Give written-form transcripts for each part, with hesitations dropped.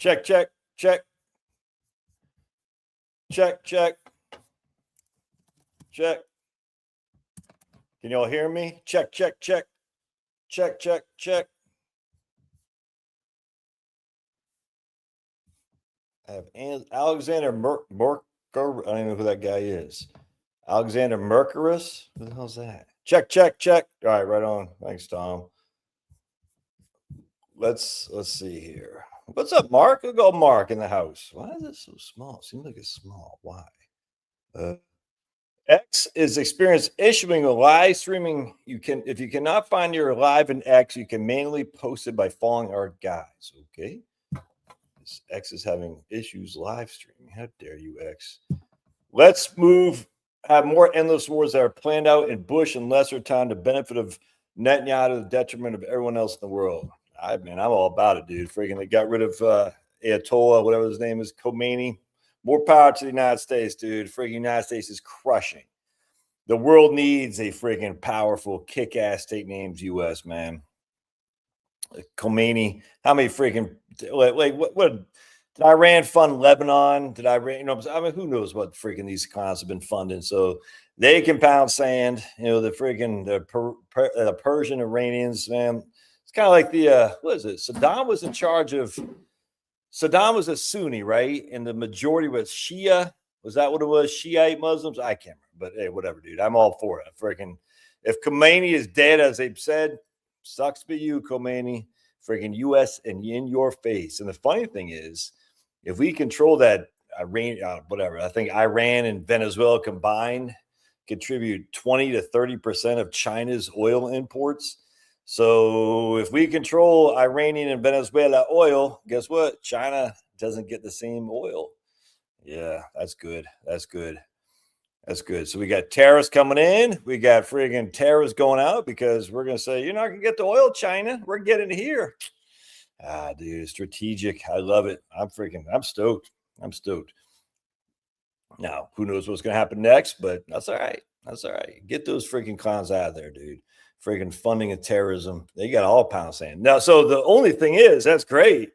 Check, check, check. Check, check. Check. Can y'all hear me? Check, check, check. Check, check, check. I have Alexander Merker. I don't even know who that guy is. Alexander Mercurus? Who the hell's that? Check, check, check. All right, right on. Thanks, Tom. Let's see here. What's up, Mark? We'll go Mark in the house. Why is it so small? Seems like it's small. Why? X is experience issuing a live streaming. If you cannot find your live in X, you can manually post it by following our guides. Okay. This X is having issues live streaming. How dare you, X? Let's have more endless wars that are planned out in Bush in lesser time to benefit of Netanyahu to the detriment of everyone else in the world. I'm all about it, dude. Freaking, they got rid of Ayatollah, whatever his name is, Khomeini. More power to the United States, dude. Freaking United States is crushing. The world needs a freaking powerful, kick-ass state named U.S., man. Khomeini, how many freaking, like what did Iran fund Lebanon? Did Iran, who knows what freaking these cons have been funding? So they can pound sand, the Persian Iranians, man. It's kind of like what is it? Saddam was a Sunni, right? And the majority was Shia. Was that what it was? Shiite Muslims? I can't remember. But hey, whatever, dude. I'm all for it. Freaking, if Khomeini is dead, as they've said, sucks to be you, Khomeini. Freaking U.S. and in your face. And the funny thing is, if we control that Iran, I think Iran and Venezuela combined contribute 20 to 30% of China's oil imports. So if we control Iranian and Venezuela oil, guess what? China doesn't get the same oil. Yeah, that's good. That's good. That's good. So we got tariffs coming in. We got friggin' tariffs going out because we're going to say, you're not going to get the oil, China. We're getting it here. Dude, strategic. I love it. I'm stoked. I'm stoked. Now, who knows what's going to happen next, but that's all right. That's all right. Get those freaking clowns out of there, dude. Freaking funding of terrorism. They got all pound sand. Now, so the only thing is, that's great.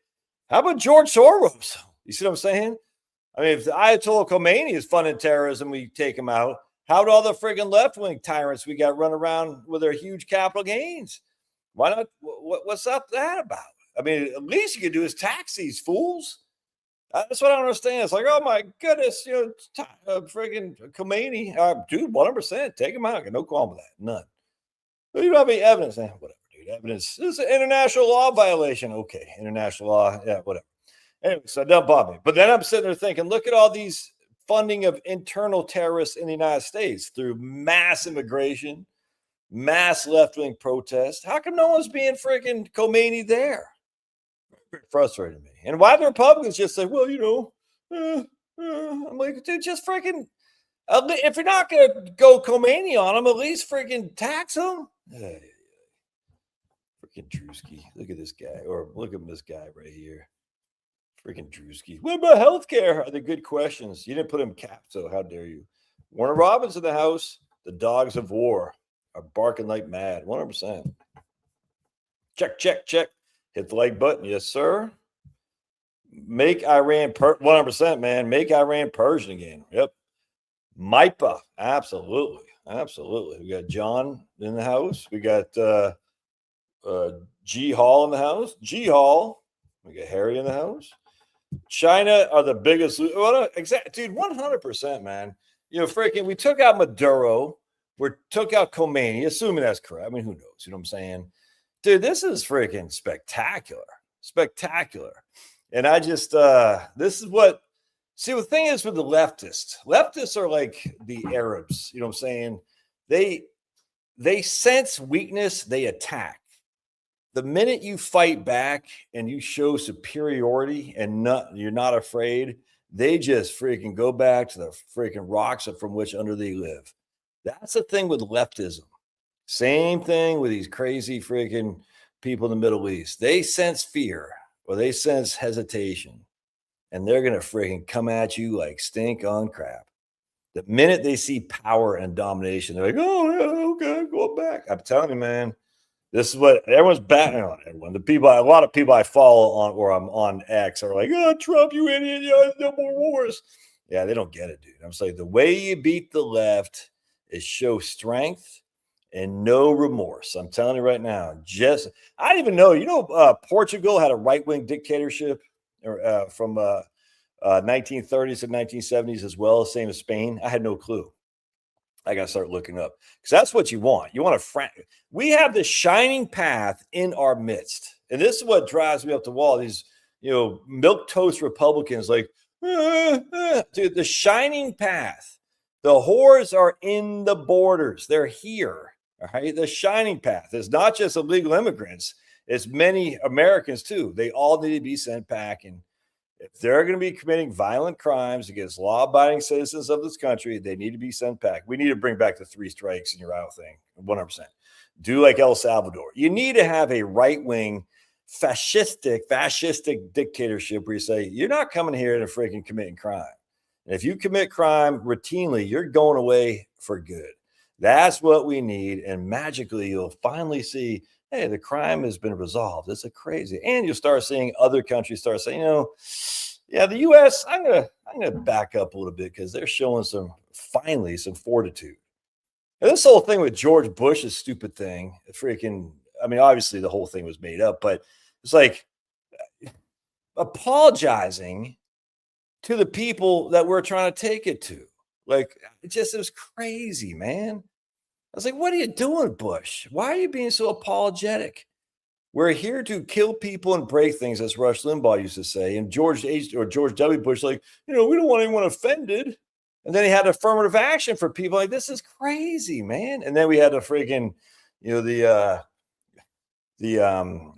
How about George Soros? You see what I'm saying? I mean, if the Ayatollah Khomeini is funding terrorism, we take him out. How do all the friggin' left-wing tyrants we got run around with their huge capital gains? Why not? What's up that about? I mean, at least you could do is tax these fools. That's what I don't understand. It's like, oh my goodness, friggin' Khomeini, dude, 100%, take him out. Got no qualm with that, none. You don't have any evidence. Whatever, dude. Evidence. This is an international law violation. Okay, international law. Yeah, whatever. Anyway, so it doesn't bother me. But then I'm sitting there thinking, look at all these funding of internal terrorists in the United States through mass immigration, mass left-wing protest. How come no one's being freaking Khomeini there? Frustrating me. And why the Republicans just say, well, I'm like, dude, just freaking, if you're not going to go Khomeini on them, at least freaking tax them. Freaking Drewski. Look at this guy. Or look at this guy right here. Freaking Drewski. What about healthcare? Are they good questions? You didn't put him capped, so how dare you? Warner Robins in the house. The dogs of war are barking like mad. 100%. Check, check, check. Hit the like button. Yes, sir. Make Iran 100%, man. Make Iran Persian again. Yep. MIPA. Absolutely. Absolutely. We got John in the house. We got G Hall in the house. G Hall. We got Harry in the house. China are the biggest. Dude, 100%, man. Freaking, we took out Maduro. We took out Khomeini, assuming that's correct. I mean, who knows? You know what I'm saying? Dude, this is freaking spectacular. Spectacular. And I just, this is what, see, the thing is with the leftists are like the Arabs. You know what I'm saying? They sense weakness, they attack. The minute you fight back and you show superiority and you're not afraid, they just freaking go back to the freaking rocks from which under they live. That's the thing with leftism. Same thing with these crazy freaking people in the Middle East. They sense fear or they sense hesitation, and they're going to freaking come at you like stink on crap. The minute they see power and domination, they're like, oh, yeah, okay, go back. I'm telling you, man. This is what everyone's batting on. Everyone, a lot of people I follow on or I'm on X are like, "Oh, Trump, you idiot! No more wars." Yeah, they don't get it, dude. I'm saying the way you beat the left is show strength and no remorse. I'm telling you right now. I didn't even know. Portugal had a right wing dictatorship from 1930s and 1970s as well, same as Spain. I had no clue. I got to start looking up because that's what you want. You want we have this shining path in our midst. And this is what drives me up the wall. These, milk toast Republicans like, dude, the shining path. The whores are in the borders. They're here. All right. The shining path is not just illegal immigrants. It's many Americans too. They all need to be sent back. And if they're going to be committing violent crimes against law-abiding citizens of this country, they need to be sent back. We need to bring back the 3 strikes and you're out thing, 100%. Do like El Salvador. You need to have a right-wing, fascistic dictatorship where you say, you're not coming here to freaking committing crime. And if you commit crime routinely, you're going away for good. That's what we need. And magically, you'll finally see, hey, the crime has been resolved. It's crazy. And you'll start seeing other countries start saying, yeah, the U.S., I'm gonna back up a little bit because they're showing some fortitude. And this whole thing with George Bush's stupid thing, obviously the whole thing was made up, but it's like apologizing to the people that we're trying to take it to. Like, it was crazy, man. I was like, what are you doing, Bush? Why are you being so apologetic? We're here to kill people and break things, as Rush Limbaugh used to say. And George W. Bush, like, we don't want anyone offended. And then he had affirmative action for people. Like, this is crazy, man. And then we had a freaking,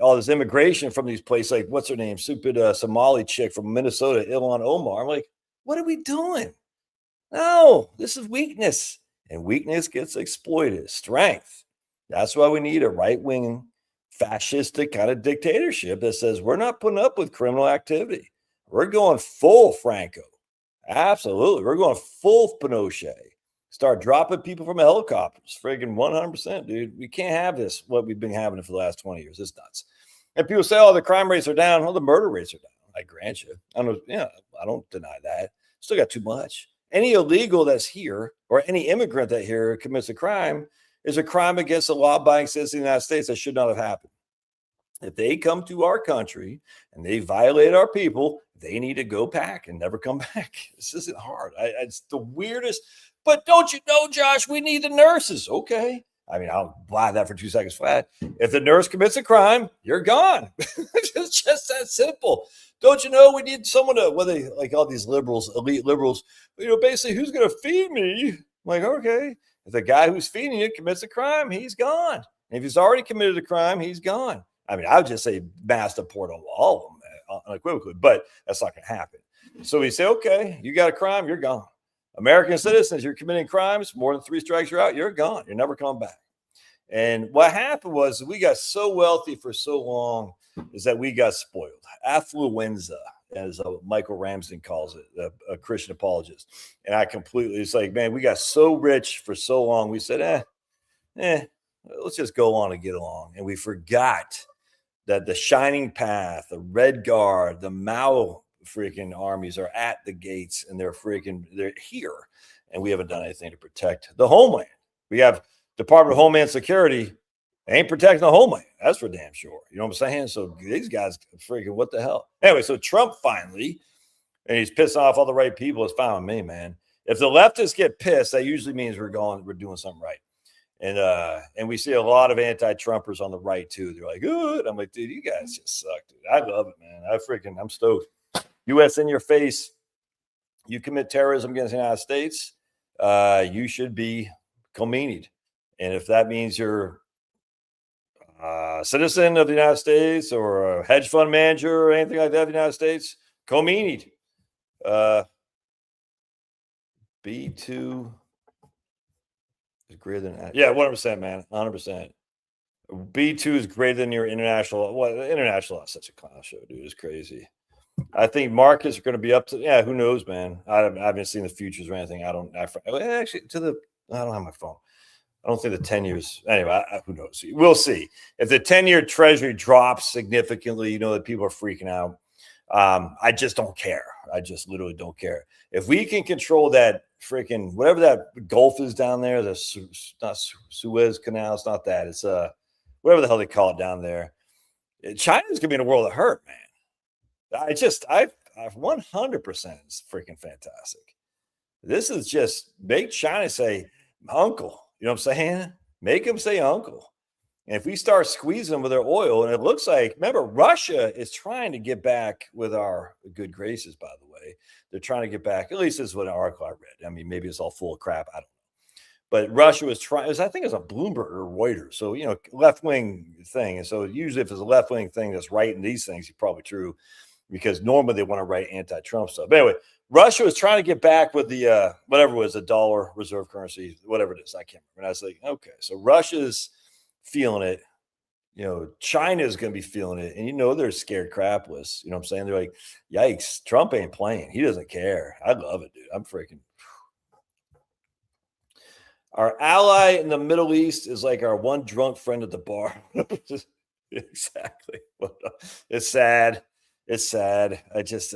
all this immigration from these places, like, what's her name? Stupid Somali chick from Minnesota, Ilhan Omar. I'm like, what are we doing? No, this is weakness. And weakness gets exploited. Strength. That's why we need a right-wing, fascistic kind of dictatorship that says we're not putting up with criminal activity. We're going full Franco. Absolutely. We're going full Pinochet. Start dropping people from helicopters. Friggin' 100%, dude. We can't have this, what we've been having for the last 20 years. It's nuts. And people say, the crime rates are down. The murder rates are down. I grant you. I don't deny that. Still got too much. Any illegal that's here or any immigrant that here commits a crime is a crime against the law-abiding citizens of the United States that should not have happened. If they come to our country and they violate our people, they need to go back and never come back. This isn't hard. It's the weirdest. But don't you know, Josh, we need the nurses. Okay. I'll buy that for 2 seconds flat. If the nurse commits a crime, you're gone. It's just that simple. Don't you know we need someone to, like all these liberals, elite liberals, basically, who's going to feed me? I'm like, okay. If the guy who's feeding you commits a crime, he's gone. And if he's already committed a crime, he's gone. I would just say mass deport on all of them unequivocally, but that's not going to happen. So we say, okay, you got a crime, you're gone. American citizens, you're committing crimes, more than 3 strikes, you're out, you're gone. You're never coming back. And what happened was we got so wealthy for so long is that we got spoiled. Affluenza, as Michael Ramsden calls it, a Christian apologist. And it's like, man, we got so rich for so long. We said, let's just go on and get along. And we forgot that the shining path, the Red Guard, the Mao freaking armies are at the gates and they're here. And we haven't done anything to protect the homeland. We have Department of Homeland Security ain't protecting the homeland. That's for damn sure. You know what I'm saying? So these guys freaking, what the hell? Anyway, so Trump finally, and he's pissing off all the right people, is fine with me, man. If the leftists get pissed, that usually means we're doing something right. And we see a lot of anti-Trumpers on the right too. They're like, good. I'm like, dude, you guys just suck, dude. I love it, man. I'm stoked. U.S. in your face. You commit terrorism against the United States, you should be commined. And if that means you're a citizen of the United States or a hedge fund manager or anything like that in the United States, commined. B2 is greater than 100%, man. 100%. B2 is greater than your international. Well, international is such a clown show, dude. It's crazy. I think markets are going to be up to, who knows, man. I haven't seen the futures or anything. I don't have my phone. I don't think the 10 years. Anyway, who knows? We'll see. If the 10-year Treasury drops significantly, you know that people are freaking out. I just don't care. I just literally don't care. If we can control that freaking whatever that Gulf is down there, not Suez Canal. It's not that. It's whatever the hell they call it down there. China's gonna be in a world of hurt, man. I 100% is freaking fantastic. This is just make China say uncle. You know what I'm saying? Make them say uncle. And if we start squeezing them with their oil, and it looks like, remember, Russia is trying to get back with our good graces, by the way. They're trying to get back. At least this is what an article I read. I mean, maybe it's all full of crap. I don't know. But Russia was trying, I think it was a Bloomberg or Reuters. So, you know, left wing thing. And so usually if it's a left wing thing that's writing these things, it's probably true because normally they want to write anti Trump stuff. But anyway, Russia was trying to get back with the whatever it was, a dollar reserve currency, whatever it is. I can't remember. And I was like, okay, so Russia's feeling it. You know, China's going to be feeling it. And you know, they're scared crapless. You know what I'm saying? They're like, yikes, Trump ain't playing. He doesn't care. I love it, dude. I'm freaking. Our ally in the Middle East is like our one drunk friend at the bar. Exactly. It's sad. It's sad. I just,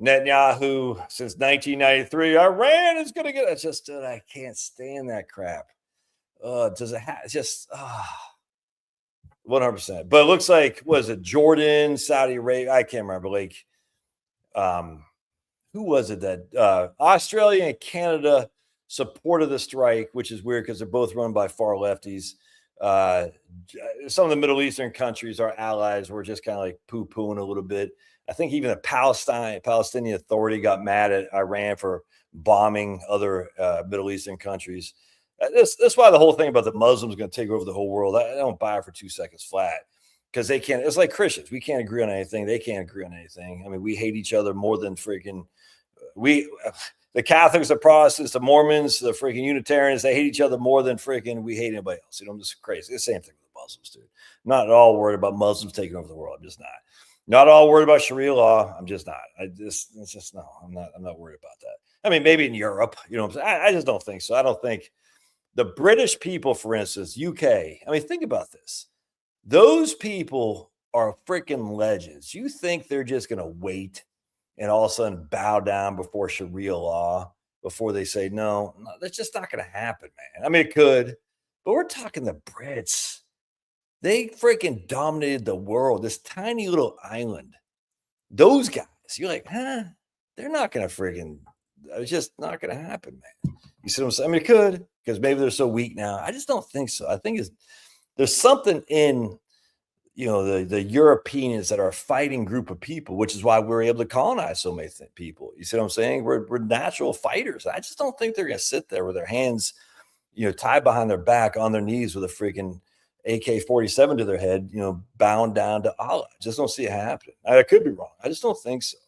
Netanyahu since 1993, Iran is going to get it. Just, I can't stand that crap. Does it have just 100%? But it looks like, was it Jordan, Saudi Arabia? I can't remember. Like, who was it that Australia and Canada supported the strike, which is weird because they're both run by far lefties. Some of the Middle Eastern countries, our allies, were just kind of like poo-pooing a little bit. I think even the Palestinian Authority got mad at Iran for bombing other Middle Eastern countries. That's why the whole thing about the Muslims going to take over the whole world, I don't buy it for 2 seconds flat because they can't. It's like Christians. We can't agree on anything. They can't agree on anything. I mean, we hate each other more than freaking the Catholics, the Protestants, the Mormons, the freaking Unitarians, they hate each other more than freaking we hate anybody else. You know, I'm just crazy. It's the same thing with the Muslims, dude. I'm not at all worried about Muslims taking over the world. I'm just not. Not all worried about Sharia law. I'm just not. I'm not worried about that. I mean, maybe in Europe, you know what I'm saying? I just don't think so. I don't think the British people, for instance, UK. I mean, think about this. Those people are freaking legends. You think they're just going to wait and all of a sudden bow down before Sharia law before they say no? No, that's just not going to happen, man. I mean, it could, but we're talking the Brits. They freaking dominated the world, this tiny little island. Those guys, you're like, huh? They're not going to freaking, it's just not going to happen, man. You see what I'm saying? I mean, it could, because maybe they're so weak now. I just don't think so. I think there's something in, you know, the Europeans that are a fighting group of people, which is why we're able to colonize so many people. You see what I'm saying? We're natural fighters. I just don't think they're going to sit there with their hands, you know, tied behind their back on their knees with a freaking AK-47 to their head, you know, bound down to Allah. I just don't see it happening. I could be wrong. I just don't think so.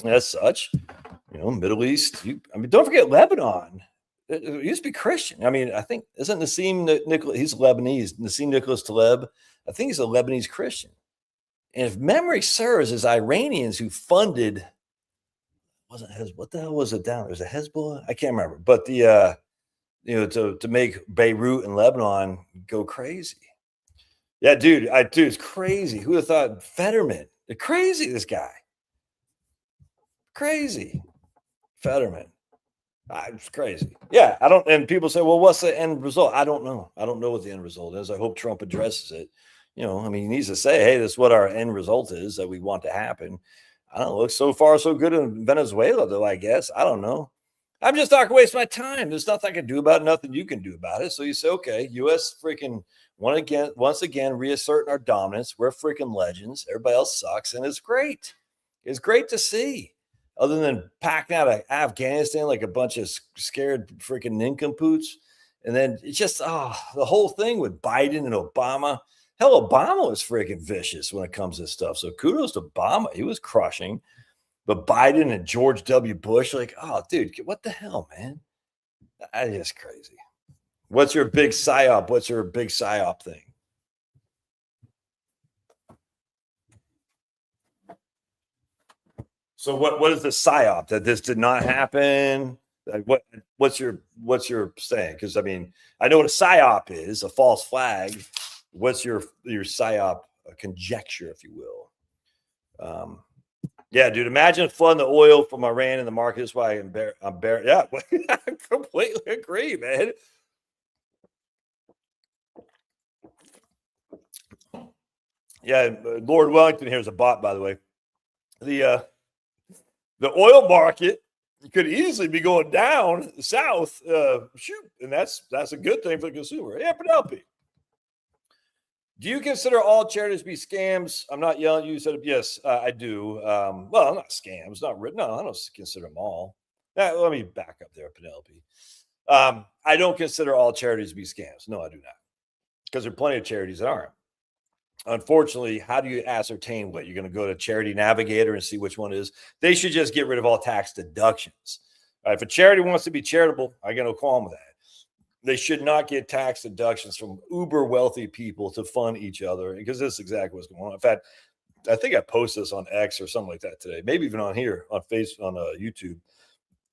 As such, you know, Middle East. I mean, don't forget Lebanon. It used to be Christian. I mean, I think isn't Nassim Nicholas? He's Lebanese. Nassim Nicholas Taleb. I think he's a Lebanese Christian. And if memory serves, it's Iranians who funded. What the hell was it down? There's a Hezbollah. I can't remember. But the you know, to make Beirut and Lebanon go crazy. Yeah, dude, it's crazy. Who would have thought Fetterman? Crazy, this guy. Crazy. Fetterman. It's crazy. Yeah, I don't. And people say, well, what's the end result? I don't know. I don't know what the end result is. I hope Trump addresses it. You know, I mean, he needs to say, hey, this is what our end result is that we want to happen. I don't know. Looks so far so good in Venezuela, though, I guess. I don't know. I'm just not going to waste my time. There's nothing I can do about it, nothing you can do about it. So you say, okay, U.S. freaking once again reasserting our dominance. We're freaking legends. Everybody else sucks, and it's great. It's great to see. Other than packing out of Afghanistan like a bunch of scared freaking nincompoops. And then it's just, the whole thing with Biden and Obama. Hell, Obama was freaking vicious when it comes to stuff. So kudos to Obama. He was crushing. But Biden and George W. Bush, like, oh, dude, what the hell, man? That's just crazy. What's your big psyop? What's your big psyop thing? So what is the psyop? That this did not happen? What's your saying? Because I mean, I know what a psyop is, a false flag. What's your psyop conjecture, if you will? Yeah, dude. Imagine flooding the oil from Iran in the market. That's why I'm bare. Yeah, I completely agree, man. Yeah, Lord Wellington here is a bot, by the way. The oil market could easily be going down south. Shoot, and that's a good thing for the consumer. Yeah, Penelope. Do you consider all charities to be scams? I'm not yelling at you. Said yes, I do. Well, not scams, not written. No, I don't consider them all. Let me back up there, Penelope. I don't consider all charities to be scams. No, I do not, because there are plenty of charities that aren't. Unfortunately, how do you ascertain what you're going to go to Charity Navigator and see which one is? They should just get rid of all tax deductions. If a charity wants to be charitable, I got no qualm with that. They should not get tax deductions from uber wealthy people to fund each other, because this is exactly what's going on. In fact, I think I posted this on X or something like that today, maybe even on here on YouTube.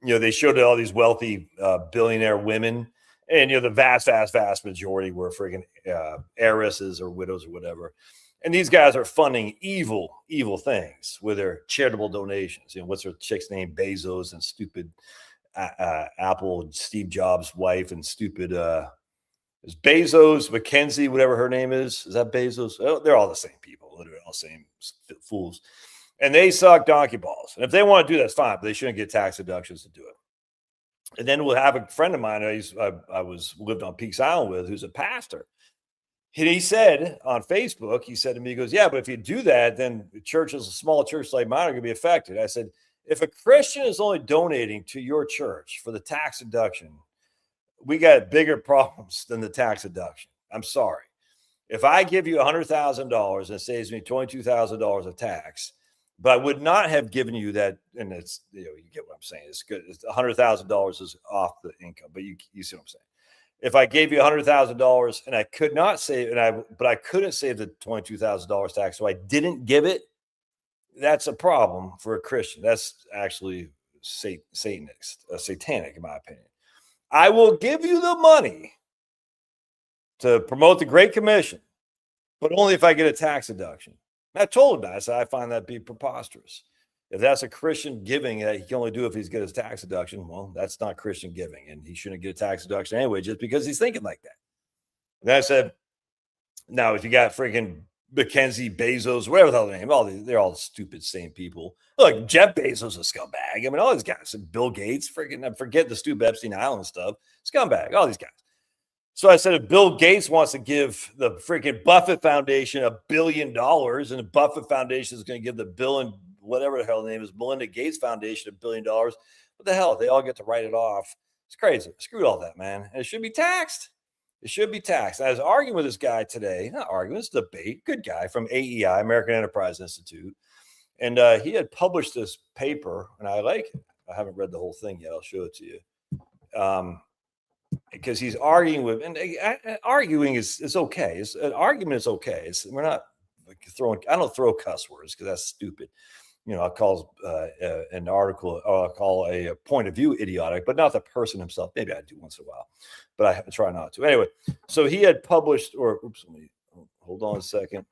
They showed all these wealthy billionaire women, and the vast majority were friggin' heiresses or widows or whatever. And these guys are funding evil things with their charitable donations. What's her chick's name? Bezos and stupid Apple, Steve Jobs' wife, and stupid is Bezos, Mackenzie, whatever her name is. Is that Bezos? Oh, they're all the same people, literally all the same fools. And they suck donkey balls. And if they want to do that, it's fine, but they shouldn't get tax deductions to do it. And then we'll have a friend of mine I lived on Peaks Island with, who's a pastor. And he said on Facebook, he said to me, he goes, yeah, but if you do that, then churches, a small church like mine, are going to be affected. I said, if a Christian is only donating to your church for the tax deduction, we got bigger problems than the tax deduction. I'm sorry. If I give you $100,000 and it saves me $22,000 of tax, but I would not have given you that, and it's, you get what I'm saying. It's good. It's $100,000 is off the income, but you see what I'm saying. If I gave you $100,000 and I could not save, but I couldn't save the $22,000 tax, so I didn't give it, that's a problem for a Christian. That's actually satanic, in my opinion. I will give you the money to promote the Great Commission, but only if I get a tax deduction. I told him that. I said, I find that to be preposterous. If that's a Christian giving that he can only do if he's get his tax deduction, well, that's not Christian giving, and he shouldn't get a tax deduction anyway, just because he's thinking like that. And I said, now, if you got freaking Mackenzie, Bezos, whatever the hell their name, they're all stupid, same people. Look, Jeff Bezos is a scumbag. I mean, all these guys, Bill Gates, freaking, forget the stupid Epstein Island stuff, scumbag, all these guys. So I said, if Bill Gates wants to give the freaking Buffett Foundation $1 billion, and the Buffett Foundation is going to give the Bill and whatever the hell the name is, Melinda Gates Foundation $1 billion, what the hell? They all get to write it off. It's crazy. Screw all that, man. And it should be taxed. It should be taxed. I was arguing with this guy today, not arguing, it's debate, good guy from AEI, American Enterprise Institute. And he had published this paper, and I like it. I haven't read the whole thing yet. I'll show it to you. Because he's arguing with, and arguing is okay. An argument is okay. We're not like throwing, I don't throw cuss words because that's stupid. I'll call an article, or I'll call a point of view idiotic, but not the person himself. Maybe I do once in a while, but I try not to. Anyway, so he had published, hold on a second.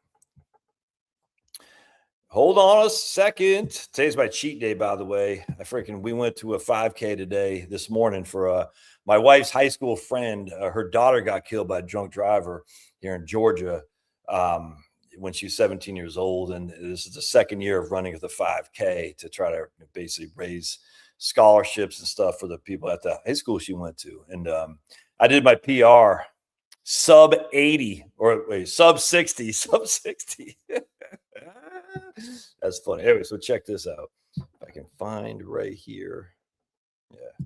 Hold on a second. Today's my cheat day, by the way. We went to a 5K this morning for my wife's high school friend. Her daughter got killed by a drunk driver here in Georgia when she was 17 years old. And this is the second year of running the 5K to try to basically raise scholarships and stuff for the people at the high school she went to. And I did my PR sub 80 or wait, sub 60. That's funny. Anyway, so check this out. If I can find right here. Yeah.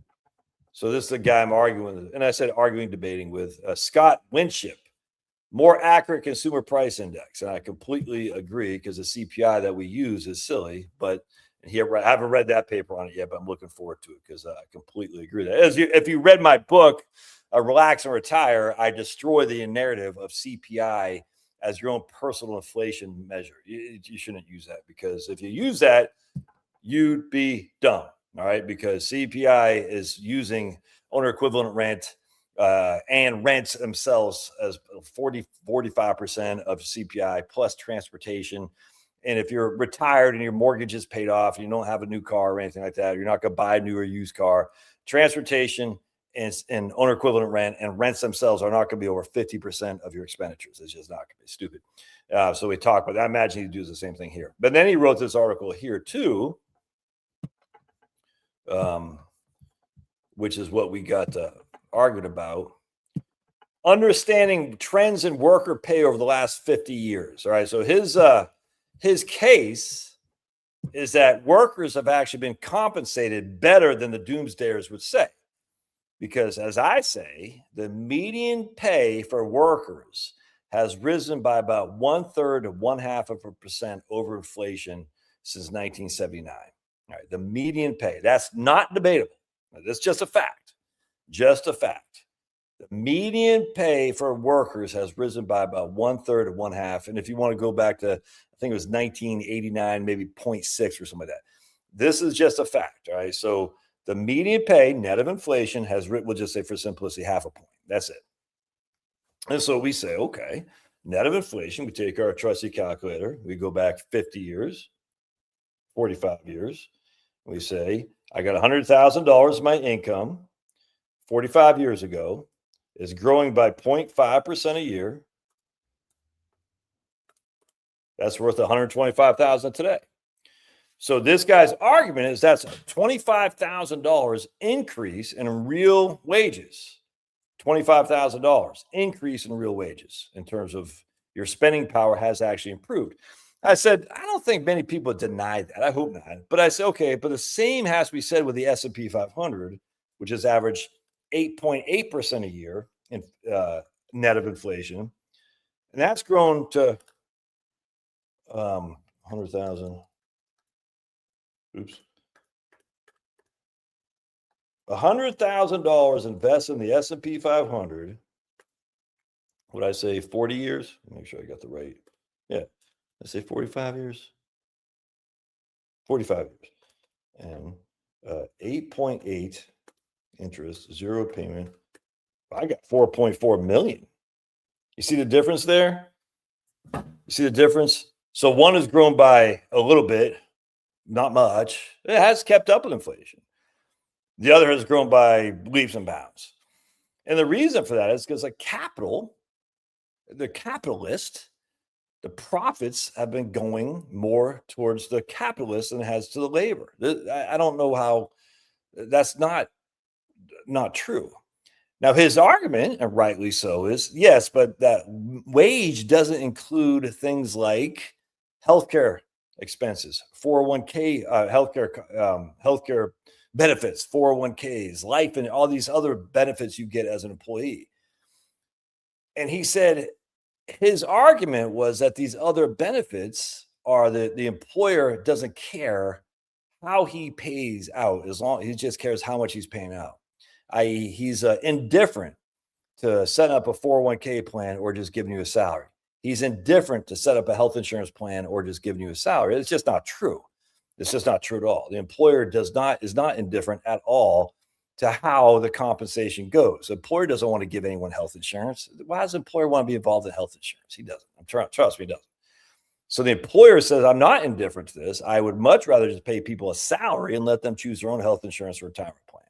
So this is the guy I'm arguing with. And I said debating with Scott Winship, more accurate consumer price index. And I completely agree because the CPI that we use is silly. But here, I haven't read that paper on it yet, but I'm looking forward to it because I completely agree with that. If you read my book, Relax and Retire, I destroy the narrative of CPI as your own personal inflation measure. You shouldn't use that, because if you use that, you'd be dumb. All right, because CPI is using owner equivalent rent and rents themselves as 45% of CPI plus transportation. And if you're retired and your mortgage is paid off and you don't have a new car or anything like that, you're not going to buy a new or used car, transportation and owner equivalent rent and rents themselves are not going to be over 50% of your expenditures. It's just not going to be stupid. So we talk about that. I imagine he does the same thing here. But then he wrote this article here too, which is what we got argued about. Understanding trends in worker pay over the last 50 years. All right. So his case is that workers have actually been compensated better than the doomsdayers would say. Because as I say, the median pay for workers has risen by about 1/3 to 0.5% over inflation since 1979. All right, the median pay, that's not debatable. That's just a fact. Just a fact. The median pay for workers has risen by about 1/3 to 1/2. And if you want to go back to, I think it was 1989, maybe 0.6 or something like that. This is just a fact. All right. So the median pay net of inflation has, we'll just say for simplicity, 0.5 point. That's it. And so we say, okay, net of inflation, we take our trusty calculator, we go back 50 years, 45 years. We say, I got $100,000 of my income 45 years ago is growing by 0.5% a year. That's worth $125,000 today. So this guy's argument is that's a $25,000 increase in real wages. $25,000 increase in real wages in terms of your spending power has actually improved. I said, I don't think many people deny that. I hope not. But I said, okay, but the same has to be said with the S&P 500, which has averaged 8.8% a year in net of inflation. And that's grown to 100,000. Oops. $100,000 invested in the S&P 500. Would I say 40 years? Make sure I got the right. Yeah. I say 45 years. 45 years. And 8.8 interest, zero payment. I got 4.4 million. You see the difference there? You see the difference? So one has grown by a little bit, not much. It has kept up with inflation. The other has grown by leaps and bounds. And the reason for that is because the capitalist, the profits have been going more towards the capitalist than it has to the labor. I don't know how that's not true. Now, his argument, and rightly so, is yes, but that wage doesn't include things like healthcare expenses, 401k, healthcare benefits, 401ks, life, and all these other benefits you get as an employee. And he said his argument was that these other benefits are the employer doesn't care how he pays out, as long he just cares how much he's paying out. I.e., he's indifferent to set up a 401k plan or just giving you a salary. He's indifferent to set up a health insurance plan or just giving you a salary. It's just not true. It's just not true at all. The employer is not indifferent at all to how the compensation goes. The employer doesn't want to give anyone health insurance. Why does the employer want to be involved in health insurance? He doesn't. Trust me, he doesn't. So the employer says, I'm not indifferent to this. I would much rather just pay people a salary and let them choose their own health insurance or retirement plan.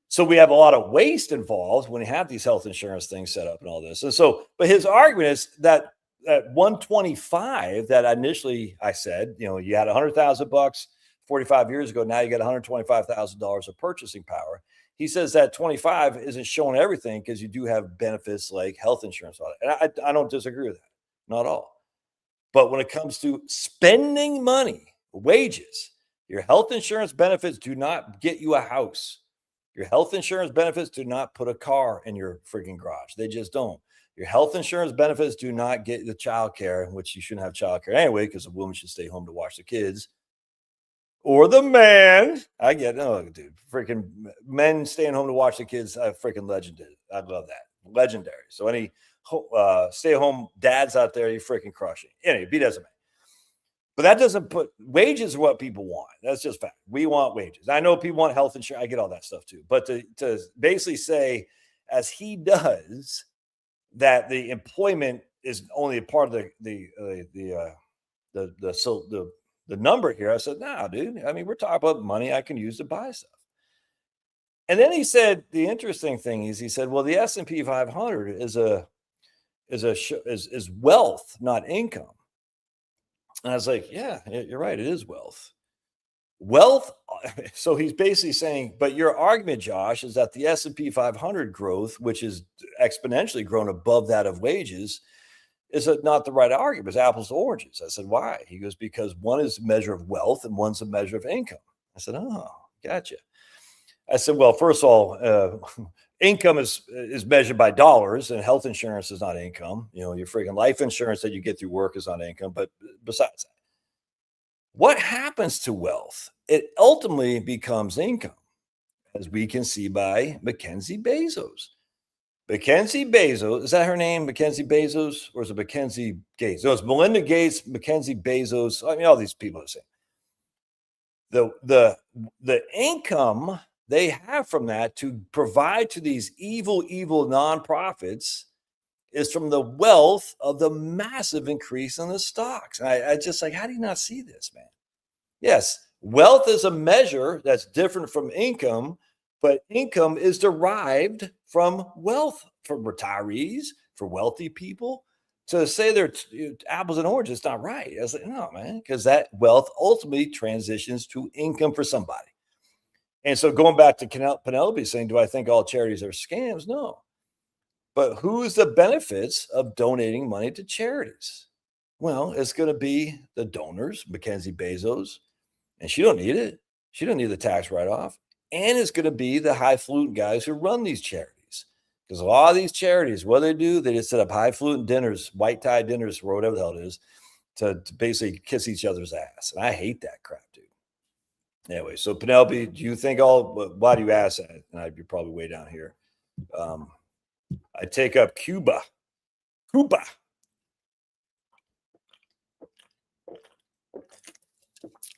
So we have a lot of waste involved when you have these health insurance things set up and all this. And so, but his argument is that at 125 that initially I said, you had $100,000 45 years ago. Now you got $125,000 of purchasing power. He says that 25 isn't showing everything because you do have benefits like health insurance. And I don't disagree with that. Not at all. But when it comes to spending money, wages, your health insurance benefits do not get you a house. Your health insurance benefits do not put a car in your freaking garage. They just don't. Your health insurance benefits do not get the child care, which you shouldn't have child care anyway, because a woman should stay home to watch the kids. Or the man. I get, dude, freaking men staying home to watch the kids. Freaking legendary. I love that. Legendary. So any stay-at-home dads out there, you're freaking crushing. Anyway, be doesn't matter. But that doesn't put wages are what people want. That's just fact. We want wages. I know people want health insurance. I get all that stuff too. But to basically say, as he does, that the employment is only a part of the number here. I said, nah, dude. I mean, we're talking about money I can use to buy stuff. And then he said the interesting thing is he said, well, the S&P 500 is wealth, not income. And I was like, yeah, you're right. It is wealth. Wealth. So he's basically saying, but your argument, Josh, is that the S&P 500 growth, which is exponentially grown above that of wages, is not the right argument. It's apples to oranges. I said, why? He goes, because one is a measure of wealth and one's a measure of income. I said, oh, gotcha. I said, well, first of all, income is measured by dollars, and health insurance is not income. You know, your freaking life insurance that you get through work is not income. But besides that, what happens to wealth? It ultimately becomes income, as we can see by Mackenzie Bezos. Mackenzie Bezos, is that her name, Mackenzie Bezos, or is it Mackenzie Gates? No, it's Melinda Gates, Mackenzie Bezos. I mean, all these people are the same. The income they have from that to provide to these evil nonprofits is from the wealth of the massive increase in the stocks. And I just like, how do you not see this, man? Yes, wealth is a measure that's different from income, but income is derived from wealth, from retirees, for wealthy people. To say they're apples and oranges, it's not right. I was like, no, man, because that wealth ultimately transitions to income for somebody. And so going back to Penelope saying, do I think all charities are scams? No. But who's the benefits of donating money to charities? Well, it's going to be the donors, Mackenzie Bezos, and she don't need it. She don't need the tax write-off. And it's going to be the highfalutin guys who run these charities. Because a lot of these charities, what they just set up highfalutin dinners, white tie dinners, or whatever the hell it is, to basically kiss each other's ass. And I hate that crap, dude. Anyway, so Penelope, do you think why do you ask that? And you're probably way down here. I take up Cuba. Man,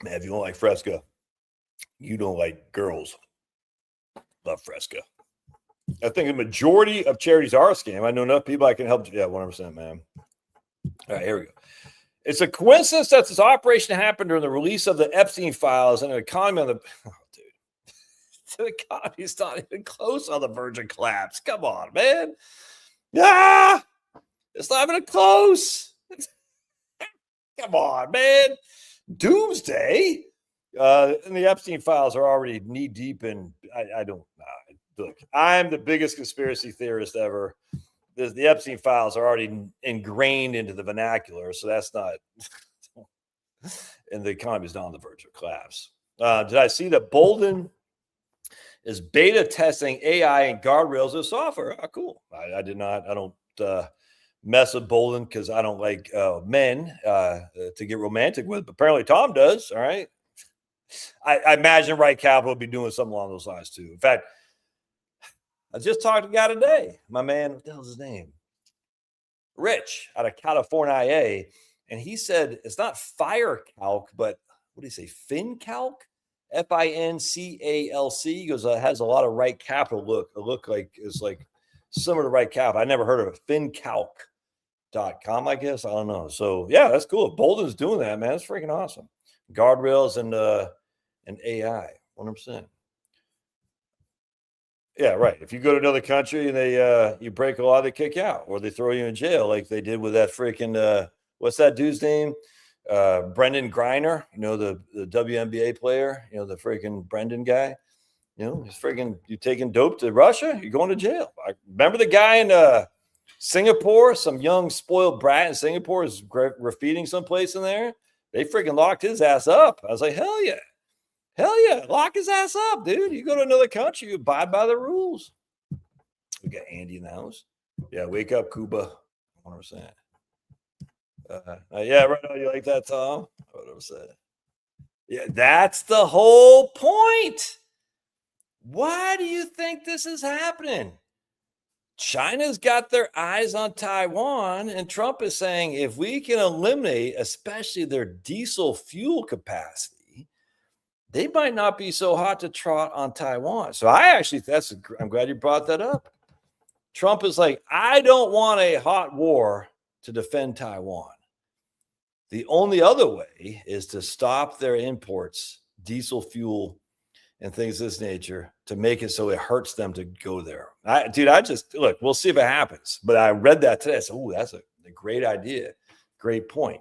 if you don't like Fresca, you don't like girls. Love Fresca. I think the majority of charities are a scam. I know enough people I can help. Yeah, 100%, man. All right, here we go. It's a coincidence that this operation happened during the release of the Epstein files and an economy on the the economy's not even close on the verge of collapse. Come on, man. Ah, it's not even close. Come on, man. Doomsday. And the Epstein files are already knee deep in. I don't look. I'm the biggest conspiracy theorist ever. The Epstein files are already ingrained into the vernacular, so that's not. And the economy is not on the verge of collapse. Did I see that Bolden is beta testing AI and guardrails of software? Oh, cool. I did not. I don't mess with Bolden because I don't like men to get romantic with. But apparently Tom does. All right. I imagine Right Capital would be doing something along those lines too. In fact, I just talked to a guy today. My man, what the hell's his name? Rich out of California. And he said it's not FireCalc, but what do you say? FinCalc? FINCALC. He goes, has a lot of Right Capital look like is like similar to Right Capital. I never heard of it. FinCalc.com, I guess. I don't know. So yeah, that's cool. Bolden's doing that, man. It's freaking awesome. Guardrails and AI, 100%. Yeah, right. If you go to another country and they you break a law, they kick you out or they throw you in jail, like they did with that freaking what's that dude's name? Brendan Griner, you know, the WNBA player, you know, the freaking Brendan guy. You know, he's freaking you taking dope to Russia, you're going to jail. I remember the guy in Singapore, some young spoiled brat in Singapore is graffitiing someplace in there. They freaking locked his ass up. I was like, hell yeah. Hell yeah. Lock his ass up, dude. You go to another country, you abide by the rules. We got Andy in the house. Yeah, wake up, Cuba. 100%. Yeah, right. You like that, Tom? 100%. Yeah, that's the whole point. Why do you think this is happening? China's got their eyes on Taiwan, and Trump is saying if we can eliminate, especially their diesel fuel capacity, they might not be so hot to trot on Taiwan. So I'm glad you brought that up. Trump is like, I don't want a hot war to defend Taiwan. The only other way is to stop their imports, diesel fuel, and things of this nature, to make it so it hurts them to go there. Look, we'll see if it happens. But I read that today. I said, oh, that's a great idea. Great point.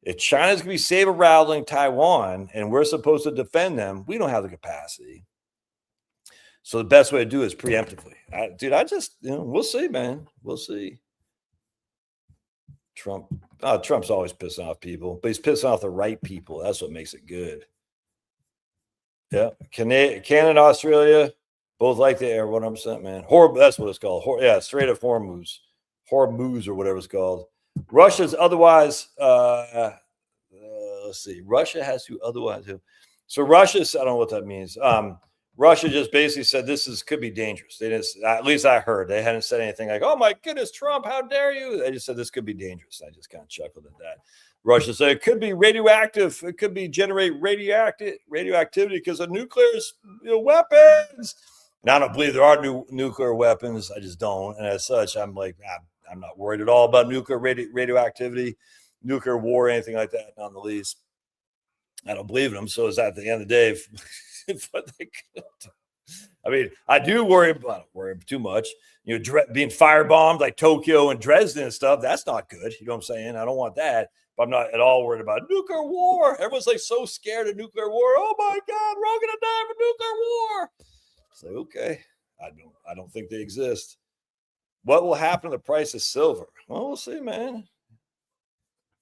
If China's going to be saber-rattling Taiwan and we're supposed to defend them, we don't have the capacity. So the best way to do it is preemptively. We'll see, man. We'll see. Trump's always pissing off people, but he's pissing off the right people. That's what makes it good. Yeah, Canada, Australia, both like the air 100%, man. That's what it's called. Strait of Hormuz, or whatever it's called. Russia's otherwise. Let's see. Russia has to otherwise. So Russia's. I don't know what that means. Russia just basically said could be dangerous. They didn't. At least I heard they hadn't said anything like, "Oh my goodness, Trump, how dare you?" They just said this could be dangerous. I just kind of chuckled at that. Russia said it could be radioactive. It could be generate radioactivity because of nuclear weapons. And I don't believe there are new nuclear weapons. I just don't. And as such, I'm like, I'm not worried at all about nuclear radioactivity, nuclear war, anything like that. Not in the least. I don't believe in them. So it's at the end of the day, what they could do. I mean, I don't worry too much. Being firebombed like Tokyo and Dresden and stuff, that's not good. You know what I'm saying? I don't want that. But I'm not at all worried about nuclear war. Everyone's like so scared of nuclear war. Oh my God, we're all gonna die of a nuclear war. It's like, okay, I don't think they exist. What will happen to the price of silver? Well, we'll see, man.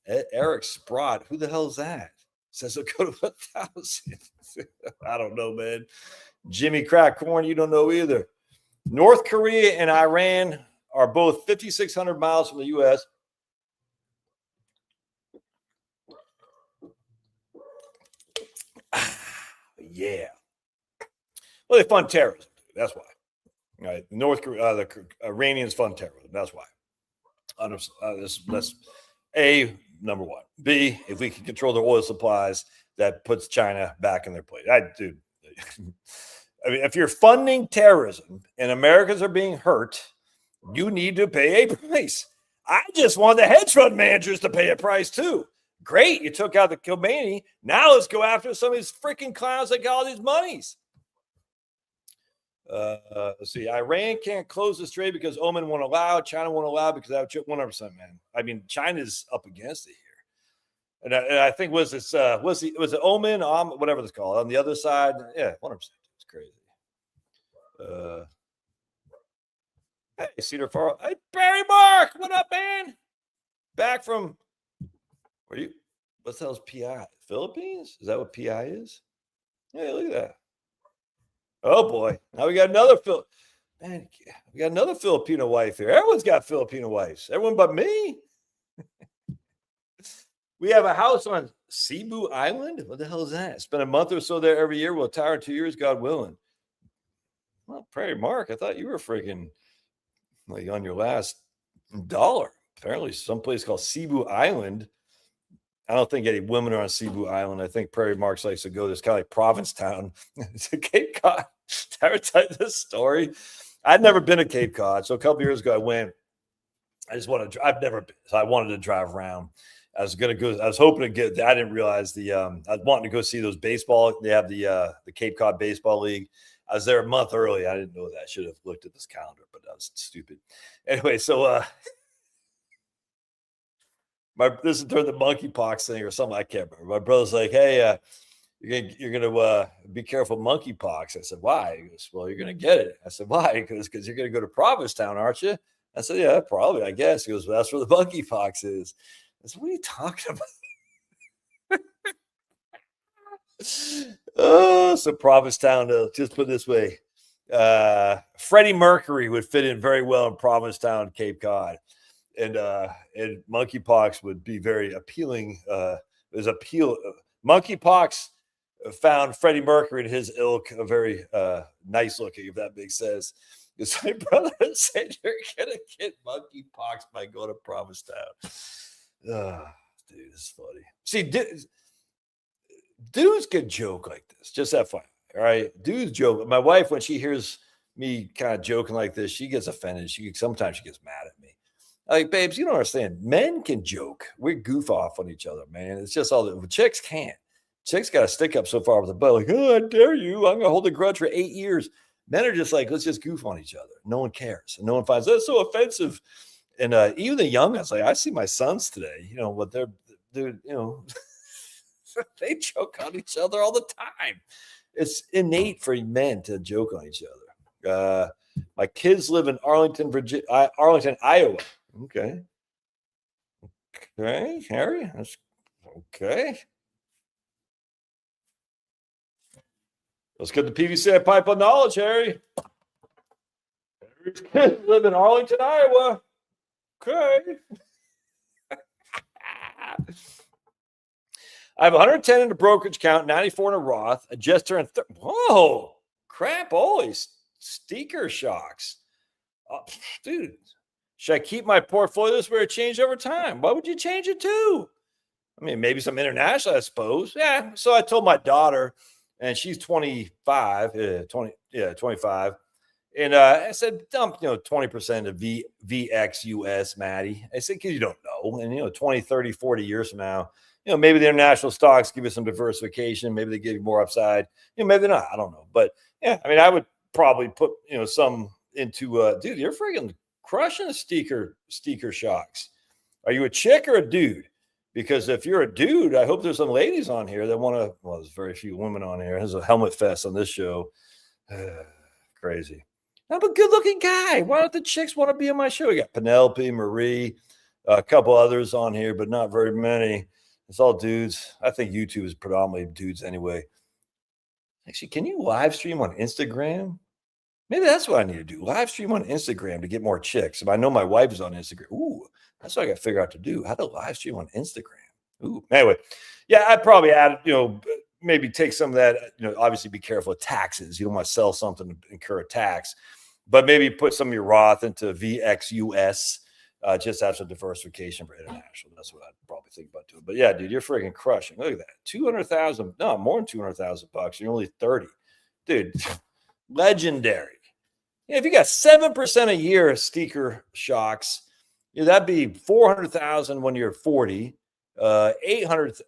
Eric Sprott, who the hell is that? Says it'll go to 1,000. I don't know, man. Jimmy Crack Corn, you don't know either. North Korea and Iran are both 5,600 miles from the U.S. Yeah. Well, they fund terrorism. That's why. All right. North Korea, the Iranians fund terrorism. That's why. That's A, number one. B, if we can control their oil supplies, that puts China back in their place. I mean, if you're funding terrorism and Americans are being hurt, you need to pay a price. I just want the hedge fund managers to pay a price too. Great, you took out the Khomeini. Now let's go after some of these freaking clowns that got all these monies. Let's see. Iran can't close the strait because Oman won't allow. China won't allow because that 100%, man. I mean, China's up against it here. And I think was it Oman, whatever it's called, on the other side? Yeah, 100%. It's crazy. Hey, Cedar Falls. Hey, Barry Mark, what up, man? Back from what the hell's PI? Philippines? Is that what PI is? Hey, look at that. Oh boy. Now we got another Filipino wife here. Everyone's got Filipino wives. Everyone but me. We have a house on Cebu Island. What the hell is that? Spend a month or so there every year. We'll retire in 2 years, God willing. Well, Prairie Mark, I thought you were freaking like on your last dollar. Apparently, someplace called Cebu Island. I don't think any women are on Cebu Island. I think Prairie Marks likes to go. There's kind of like Provincetown to Cape Cod. Did I ever tell you this story? I'd never been to Cape Cod. So a couple years ago, I went. I've never been. So I wanted to drive around. I was going to go. I was hoping to get. I didn't realize I was wanting to go see those baseball. They have the Cape Cod Baseball League. I was there a month early. I didn't know that. I should have looked at this calendar, but I was stupid. Anyway, so this is during the monkeypox thing or something. I can't remember. My brother's like, "Hey, you're gonna be careful monkeypox." I said, "Why?" He goes, "Well, you're gonna get it." I said, "Why?" Because you're gonna go to Provincetown, aren't you? I said, "Yeah, probably. I guess." He goes, "Well, that's where the monkeypox is." I said, "What are you talking about?" So Provincetown. Just put it this way, Freddie Mercury would fit in very well in Provincetown, Cape Cod. And monkeypox would be very appealing. Monkeypox found Freddie Mercury and his ilk a very nice looking, if that makes sense. Because my brother said you're gonna get monkeypox by going to Provincetown. Dude, it's funny. See, dudes can joke like this. Just that fun. All right. Dudes joke. My wife, when she hears me kind of joking like this, she gets offended. Sometimes she gets mad at me. Like, babes, you don't understand. Men can joke. We goof off on each other, man. It's just all that chicks can't. Chicks got to stick up so far with the butt, like, oh, I dare you. I'm gonna hold a grudge for 8 years. Men are just like, let's just goof on each other. No one cares. And no one finds that's so offensive. And even the young guys, like I see my sons today, what they're they joke on each other all the time. It's innate for men to joke on each other. My kids live in Arlington, Iowa. Okay, Harry. That's okay. Let's get the PVC pipe of knowledge, Harry. Harry's kids live in Arlington, Iowa. Okay. I have 110 in the brokerage account, 94 in a Roth. I just turned. Whoa, crap! Holy sticker shocks, dude. Should I keep my portfolios where it changed over time? What would you change it to? I mean, maybe some international, I suppose. Yeah. So I told my daughter, and she's 25, 25. And I said, dump, 20% of VXUS, Maddie. I said, because you don't know. And, 20, 30, 40 years from now, maybe the international stocks give you some diversification. Maybe they give you more upside. Maybe they're not. I don't know. But, yeah, I mean, I would probably put, some into, dude, you're freaking crushing the sticker shocks. Are you a chick or a dude? Because if you're a dude, I hope there's some ladies on here that want to, well, there's very few women on here. There's a helmet fest on this show. Crazy. I'm a good-looking guy. Why don't the chicks want to be on my show? We got Penelope, Marie, a couple others on here, but not very many. It's all dudes. I think YouTube is predominantly dudes anyway. Actually, can you live stream on Instagram? Maybe that's what I need to do. Live stream on Instagram to get more chicks. If I know my wife is on Instagram. Ooh, that's what I got to figure out to do. How to live stream on Instagram. Ooh, anyway. Yeah, I'd probably add, maybe take some of that, obviously be careful of taxes. You don't want to sell something to incur a tax, but maybe put some of your Roth into VXUS, just have some diversification for international. That's what I'd probably think about doing. But yeah, dude, you're freaking crushing. Look at that. 200,000, no, more than 200,000 bucks. You're only 30. Dude, legendary. Yeah, if you got 7% a year of sticker shocks, that'd be 400,000 when you're 40, 800,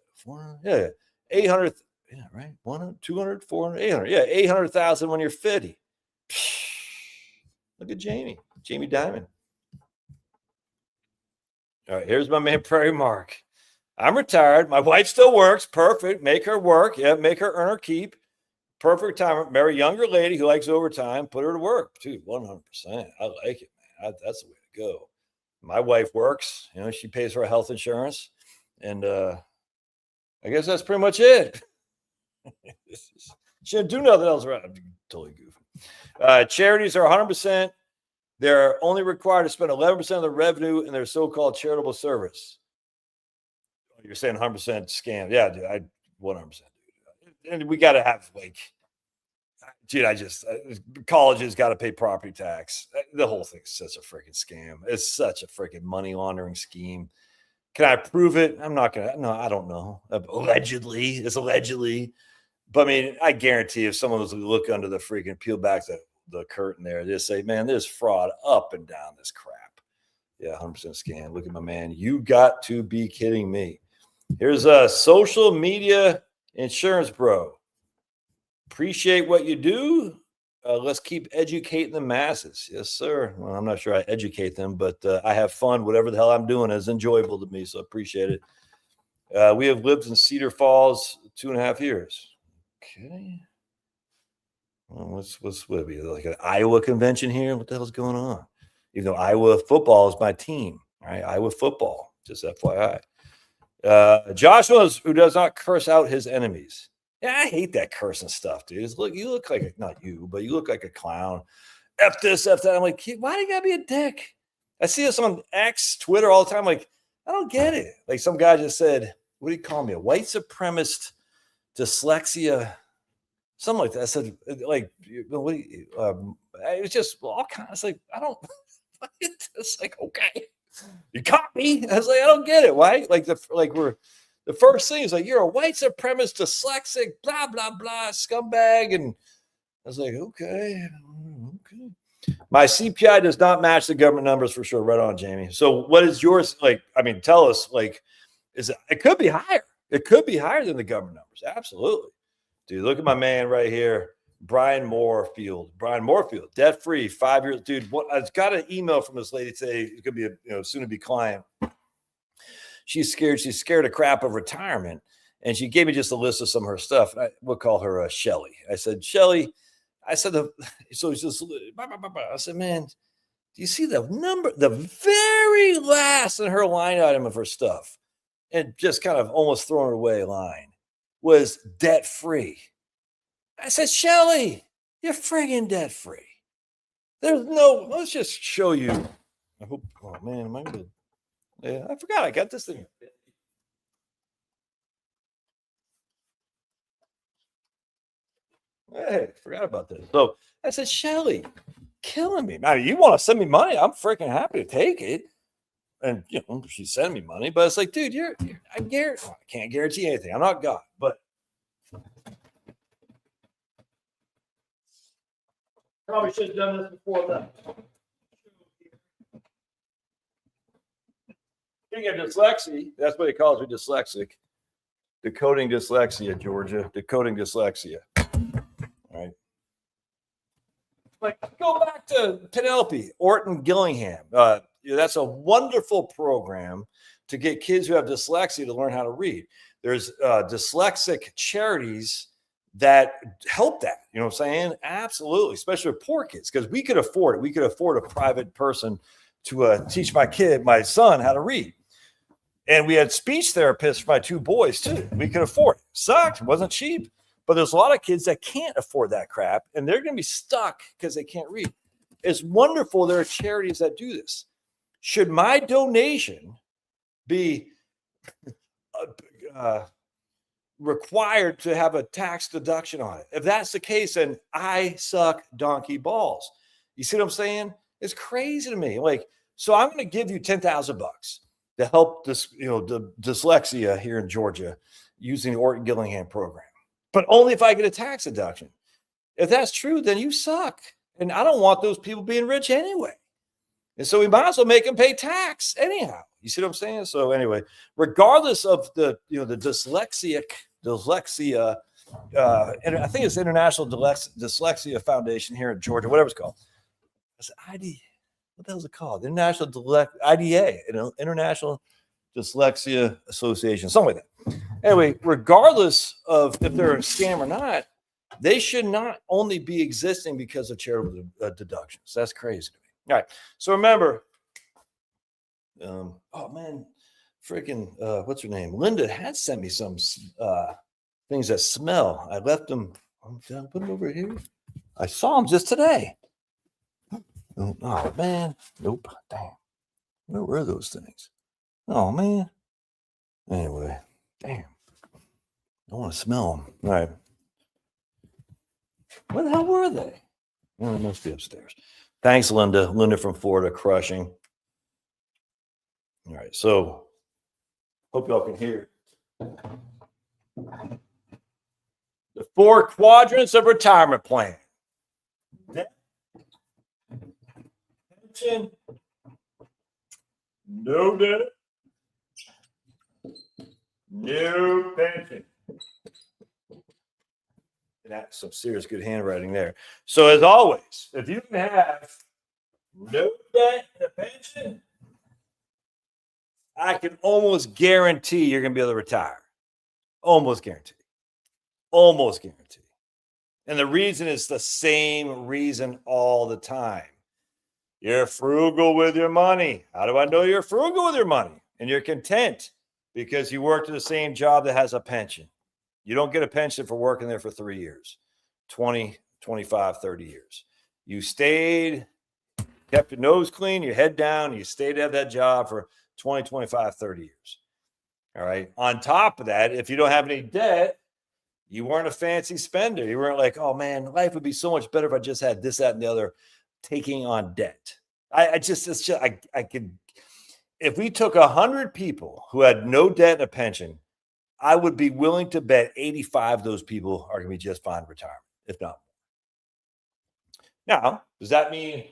800, yeah, right? 100, 200, 400, 800. Yeah, 800,000 when you're 50. Look at Jamie Dimon. All right, here's my man, Prairie Mark. I'm retired. My wife still works. Perfect. Make her work. Yeah, make her earn her keep. Perfect time. Marry a younger lady who likes overtime. Put her to work. Dude, 100%. I like it, man. That's the way to go. My wife works. She pays for her health insurance. And I guess that's pretty much it. She didn't do nothing else around. I'm totally goofy. Charities are 100%. They're only required to spend 11% of the revenue in their so-called charitable service. You're saying 100% scam. Yeah, dude, I 100%. And we got to have colleges got to pay property tax. The whole thing's such a freaking scam. It's such a freaking money laundering scheme. Can I prove it? I'm not going to. No, I don't know. Allegedly. It's allegedly. But I mean, I guarantee if someone was to look under the freaking peel back the curtain there, they'd say, man, there's fraud up and down this crap. Yeah, 100% scam. Look at my man. You got to be kidding me. Here's a social media insurance bro. Appreciate what you do. Let's keep educating the masses. Yes, sir. Well, I'm not sure I educate them, but I have fun. Whatever the hell I'm doing is enjoyable to me, so I appreciate it. We have lived in Cedar Falls 2.5 years. Okay. Well, what's what be like an Iowa convention here? What the hell's going on? Even though Iowa football is my team, all right? Iowa football, just FYI. Joshua, who does not curse out his enemies. Yeah, I hate that cursing stuff, dude. You look like not you, but you look like a clown. F this, F that. I'm like, why do you gotta be a dick? I see this on X, Twitter all the time. Like, I don't get it. Like some guy just said, what do you call me? A white supremacist, dyslexia. Something like that. I said, like, what do you, it was just all kinds. It's like, I don't, it's like, okay, you caught me. I was like, I don't get it. Why? The first thing is like, you're a white supremacist, dyslexic, blah, blah, blah, scumbag. And I was like, okay. My CPI does not match the government numbers for sure. Right on, Jamie. So what is yours? Like, I mean, tell us, like, it could be higher. It could be higher than the government numbers. Absolutely. Dude, look at my man right here. Brian Moorfield, debt free, 5 years. Dude, what I got an email from this lady today. It's gonna be a soon to be client. She's scared. She's scared of crap of retirement, and she gave me just a list of some of her stuff. We'll call her Shelly. I said, Shelly. I said, so it's just. I said, man, do you see the number? The very last in her line item of her stuff, and just kind of almost throwing it away line was debt free. I said, Shelly, you're friggin' debt free. There's no, let's just show you. I hope, oh man, am I good? Yeah, I forgot I got this thing. Hey, forgot about this. So I said, Shelly, killing me. Now, you want to send me money? I'm freaking happy to take it. And she sent me money, but it's like, dude, I can't guarantee anything. I'm not God, but probably should have done this before that. Speaking of dyslexia, that's what he calls me, dyslexic. Decoding dyslexia, Georgia. Decoding dyslexia. All right. Like, go back to Penelope, Orton Gillingham. That's a wonderful program to get kids who have dyslexia to learn how to read. There's dyslexic charities that help that. You know what I'm saying? Absolutely, especially with poor kids, because we could afford it. We could afford a private person to teach my son, how to read. And we had speech therapists for my two boys too. We could afford it. Sucked. It wasn't cheap. But there's a lot of kids that can't afford that crap, and they're going to be stuck because they can't read. It's wonderful there are charities that do this. Should my donation be required to have a tax deduction on it? If that's the case, then I suck donkey balls. You see what I'm saying? It's crazy to me. Like, so I'm going to give you $10,000 to help this, the dyslexia here in Georgia using the Orton Gillingham program, but only if I get a tax deduction. If that's true, then you suck. And I don't want those people being rich anyway. And so we might as well make them pay tax anyhow. You see what I'm saying? So anyway, regardless of the dyslexia, and I think it's International Dyslexia Foundation here in Georgia, whatever it's called. It's ID. What the hell is it called? IDA, International Dyslexia Association, something like that. Anyway, regardless of if they're a scam or not, they should not only be existing because of charitable deductions. That's crazy to me. All right. So remember, oh man, freaking, what's her name? Linda had sent me some things that smell. I left them. Did I put them over here? I saw them just today. Oh man, nope. Damn. Where were those things? Oh man. Anyway, damn. I want to smell them. All right. Where the hell were they? Oh, they must be upstairs. Thanks, Linda. Linda from Florida, crushing. All right. So, hope y'all can hear. The 4 quadrants of retirement plan. Pension. No debt. No pension. That's some serious good handwriting there. So as always, if you can have no debt and a pension, I can almost guarantee you're going to be able to retire. Almost guarantee. Almost guarantee. And the reason is the same reason all the time. You're frugal with your money. How do I know you're frugal with your money? And you're content because you worked at the same job that has a pension. You don't get a pension for working there for 3 years, 20, 25, 30 years. You stayed, kept your nose clean, your head down, you stayed at that job for 20, 25, 30 years. All right. On top of that, if you don't have any debt, You weren't a fancy spender. You weren't like, oh man, life would be so much better if I just had this, that, and the other, taking on debt. I could, if we took 100 people who had no debt and a pension, I would be willing to bet 85 of those people are going to be just fine in retirement, if not. Now, does that mean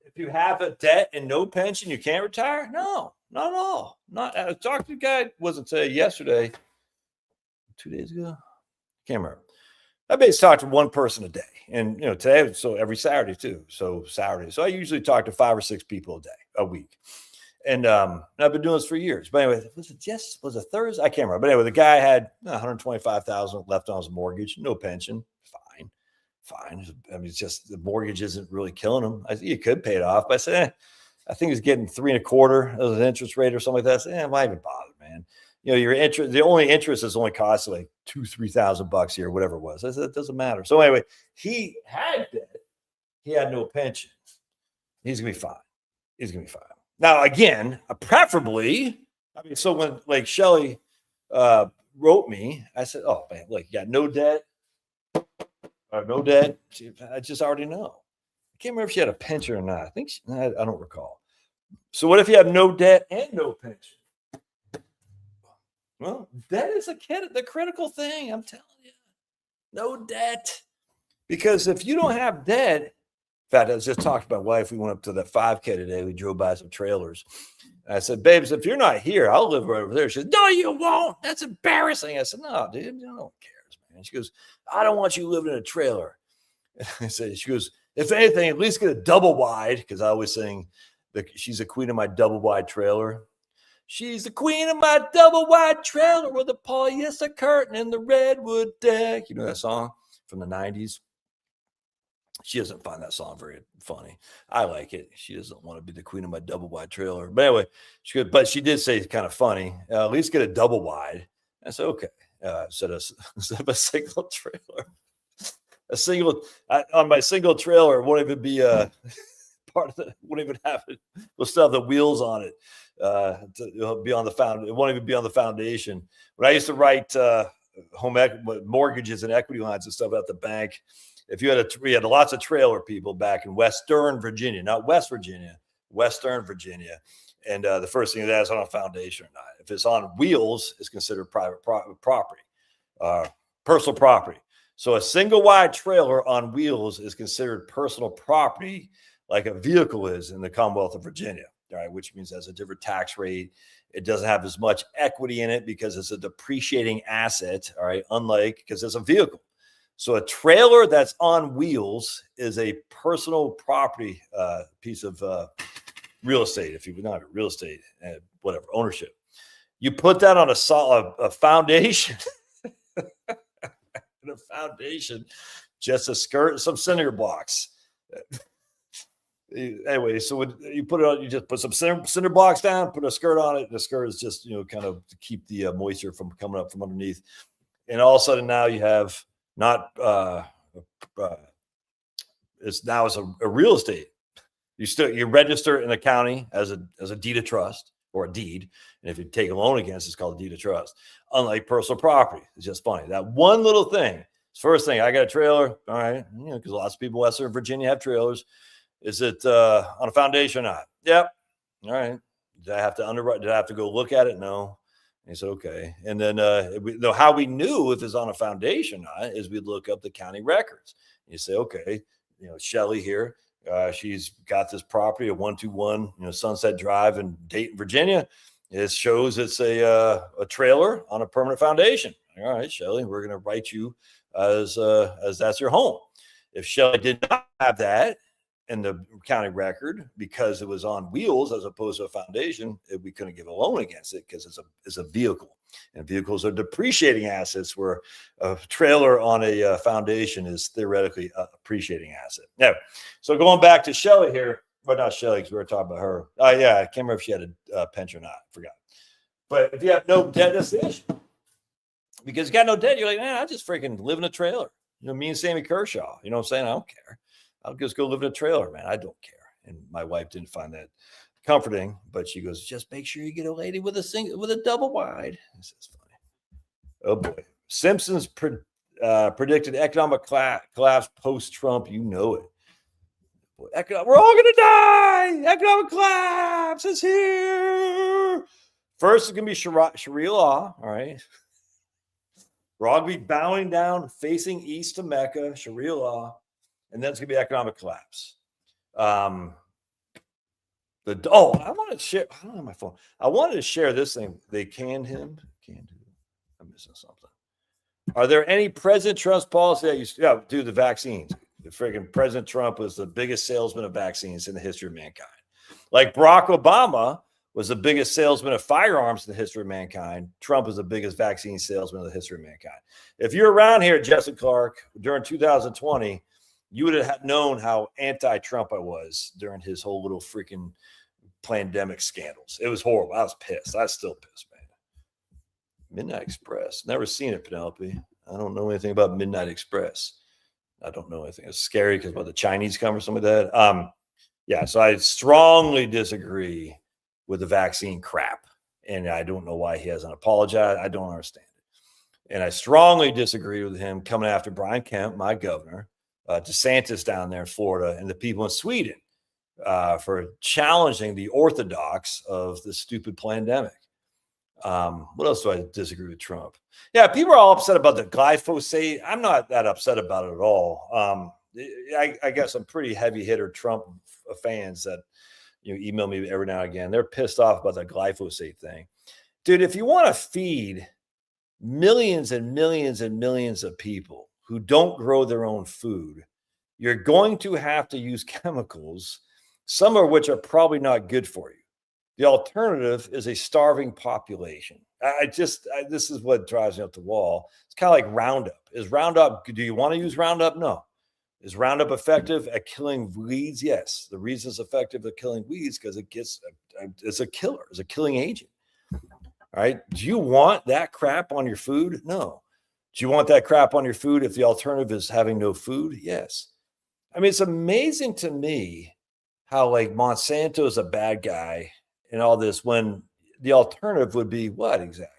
if you have a debt and no pension, you can't retire? No, not at all. Not. I talked to the guy, wasn't today, yesterday, 2 days ago. Can't remember. I basically talk to one person a day, and today, so every Saturday too. So Saturday, so I usually talk to 5 or 6 people a week, and I've been doing this for years. But anyway, was it Thursday? I can't remember. But anyway, the guy had 125,000 left on his mortgage, no pension. Fine. I mean, it's just the mortgage isn't really killing him. I said, you could pay it off, but I said, I think he's getting 3.25 as an interest rate or something like that. I said, why even bother, man? Your interest, the only interest is only costs like $2,000-3,000 a year, whatever it was. I said, it doesn't matter. So anyway, he had debt. He had no pension. He's gonna be fine. Now, again, preferably, I mean, so when like Shelly wrote me, I said, oh man, look, you got no debt. No debt. I just already know. I can't remember if she had a pension or not. I think I don't recall. So what if you have no debt and no pension? Well, debt is the critical thing. I'm telling you, no debt. Because if you don't have debt, in fact, I was just talking to my wife. We went up to the 5K today. We drove by some trailers. I said, babes, if you're not here, I'll live right over there. She said, no, you won't. That's embarrassing. I said, no, dude, I don't care. And she goes, I don't want you living in a trailer. I said, she goes, if anything, at least get a double wide, because I always saying that she's the queen of my double wide trailer. She's the queen of my double wide trailer with the polyester curtain and the redwood deck. You know that song from the 90s? She doesn't find that song very funny. I like it. She doesn't want to be the queen of my double wide trailer. But anyway, she did say it's kind of funny. At least get a double wide. I said, okay. Instead of a single trailer, on my single trailer won't even be part of it. Won't even have it. We'll still have the wheels on it. It'll be on the foundation. It won't even be on the foundation. When I used to write home mortgages and equity lines and stuff at the bank, if you had we had lots of trailer people back in Western Virginia, not West Virginia, Western Virginia. And the first thing that is on a foundation or not. If it's on wheels, it's considered private property, personal property. So a single wide trailer on wheels is considered personal property, like a vehicle is in the Commonwealth of Virginia, all right, which means it has a different tax rate. It doesn't have as much equity in it because it's a depreciating asset, all right, unlike because it's a vehicle. So a trailer that's on wheels is a personal property piece of real estate, if you would not real estate, whatever, ownership. You put that on a foundation, a foundation, just a skirt, some cinder blocks. Anyway, so when you put it on, you just put some cinder blocks down, put a skirt on it. The skirt is just, kind of to keep the moisture from coming up from underneath. And all of a sudden now you have not, it's a real estate. You register in the county as a deed of trust or a deed. And if you take a loan against, it's called a deed of trust. Unlike personal property. It's just funny. That one little thing. First thing, I got a trailer. All right. Because lots of people in Western Virginia have trailers. Is it on a foundation or not? Yep. All right. Did I have to underwrite? Did I have to go look at it? No. And he said, okay. And then how we knew if it's on a foundation or not is we'd look up the county records. And you say, okay, Shelly here. She's got this property at 121, Sunset Drive in Dayton, Virginia. It shows it's a trailer on a permanent foundation. All right, Shelly, we're going to write you as that's your home. If Shelly did not have that in the county record because it was on wheels as opposed to a foundation, we couldn't give a loan against it because it's a vehicle. And vehicles are depreciating assets, where a trailer on a foundation is theoretically a appreciating asset. Now, so going back to Shelly here, but not Shelly, because we were talking about her. Yeah, I can't remember if she had a pension or not. I forgot. But if you have no debt, that's the issue. Because you got no debt, you're like, man, I just freaking live in a trailer. Me and Sammy Kershaw. You know what I'm saying? I don't care. I'll just go live in a trailer, man. I don't care. And my wife didn't find that comforting, but she goes, just make sure you get a lady with a double wide. This is funny. Oh boy. Simpsons predicted economic collapse post-Trump. You know it. We're all going to die. Economic collapse is here. First, it's going to be Sharia law. All right. We're all going to be bowing down, facing east to Mecca, Sharia law. And then it's going to be economic collapse. I want to share. I don't have my phone. I wanted to share this thing. They canned him. I'm missing something. Are there any President Trump's policy that do the vaccines? The freaking President Trump was the biggest salesman of vaccines in the history of mankind. Like Barack Obama was the biggest salesman of firearms in the history of mankind. Trump is the biggest vaccine salesman in the history of mankind. If you're around here, Jesse Clark, during 2020, you would have known how anti-Trump I was during his whole little freaking pandemic scandals. It was horrible. I was pissed. I was still pissed, man. Midnight Express. Never seen it, Penelope. I don't know anything about Midnight Express. I don't know anything. It's scary because about the Chinese come or something like that. Yeah, so I strongly disagree with the vaccine crap. And I don't know why he hasn't apologized. I don't understand it. And I strongly disagree with him coming after Brian Kemp, my governor, DeSantis down there in Florida, and the people in Sweden for challenging the orthodox of the stupid pandemic. What else do I disagree with Trump? Yeah, people are all upset about the glyphosate. I'm not that upset about it at all. I guess some pretty heavy hitter Trump fans that email me every now and again. They're pissed off about the glyphosate thing. Dude, if you want to feed millions and millions and millions of people who don't grow their own food, you're going to have to use chemicals, some of which are probably not good for you. The alternative is a starving population. This is what drives me up the wall. It's kind of like Roundup. Is Roundup, do you want to use Roundup? No. Is Roundup effective at killing weeds? Yes. The reason it's effective at killing weeds because it's a killer. It's a killing agent. All right. Do you want that crap on your food? No. Do you want that crap on your food if the alternative is having no food? Yes. I mean, it's amazing to me how like Monsanto is a bad guy and all this when the alternative would be what exactly?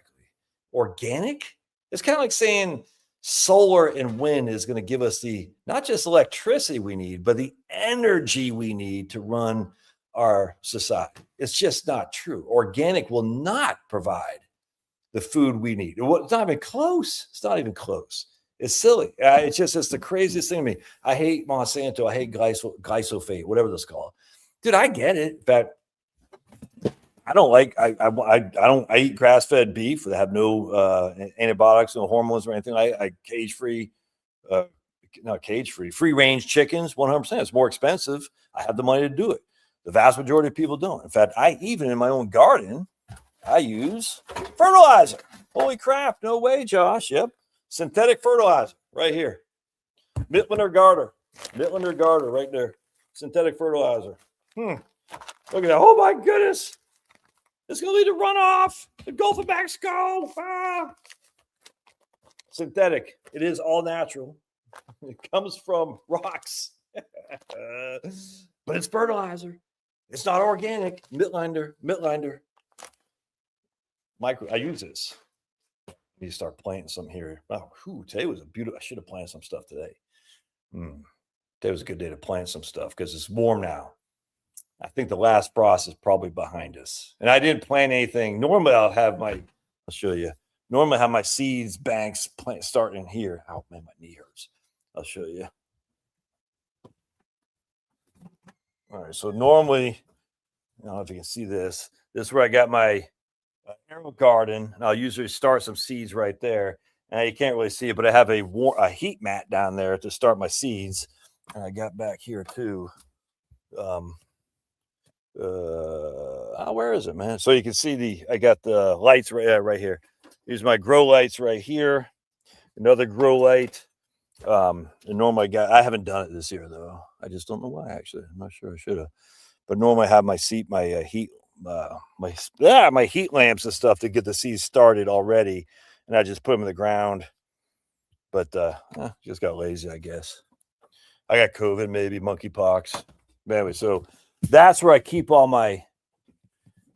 Organic? It's kind of like saying solar and wind is going to give us the not just electricity we need, but the energy we need to run our society. It's just not true. Organic will not provide the food we need. It's not even close. It's not even close. It's silly. It's the craziest thing to me. I hate Monsanto. I hate glyphosate, whatever this called. Dude, I get it. But I don't like. I eat grass-fed beef that have no antibiotics, no hormones or anything. I cage-free, not cage-free, free-range chickens. 100%. It's more expensive. I have the money to do it. The vast majority of people don't. In fact, even in my own garden, I use fertilizer. Holy crap! No way, Josh. Yep, synthetic fertilizer right here. Mittlander Garter right there. Synthetic fertilizer. Look at that. Oh my goodness. It's going to lead to runoff. The Gulf of Mexico. Synthetic. It is all natural. It comes from rocks. But it's fertilizer. It's not organic. Mittlander. I use this. I need to start planting some here. Oh, today was I should have planted some stuff today. Today was a good day to plant some stuff because it's warm now. I think the last frost is probably behind us. And I didn't plant anything. Normally I'll show you. Normally I have my seeds banks starting here. Oh man, my knee hurts. I'll show you. All right. So normally, I don't know if you can see this. This is where I got my arrow garden. And I'll usually start some seeds right there. And you can't really see it, but I have a heat mat down there to start my seeds. And I got back here too. Where is it, man? So you can see I got the lights right here. Here's my grow lights right here. Another grow light. And normally I haven't done it this year though. I just don't know why. Actually, I'm not sure I should have. But normally I have my heat lamps and stuff to get the seeds started already, and I just put them in the ground. But just got lazy, I guess. I got COVID, maybe monkeypox. But anyway, so that's where I keep all my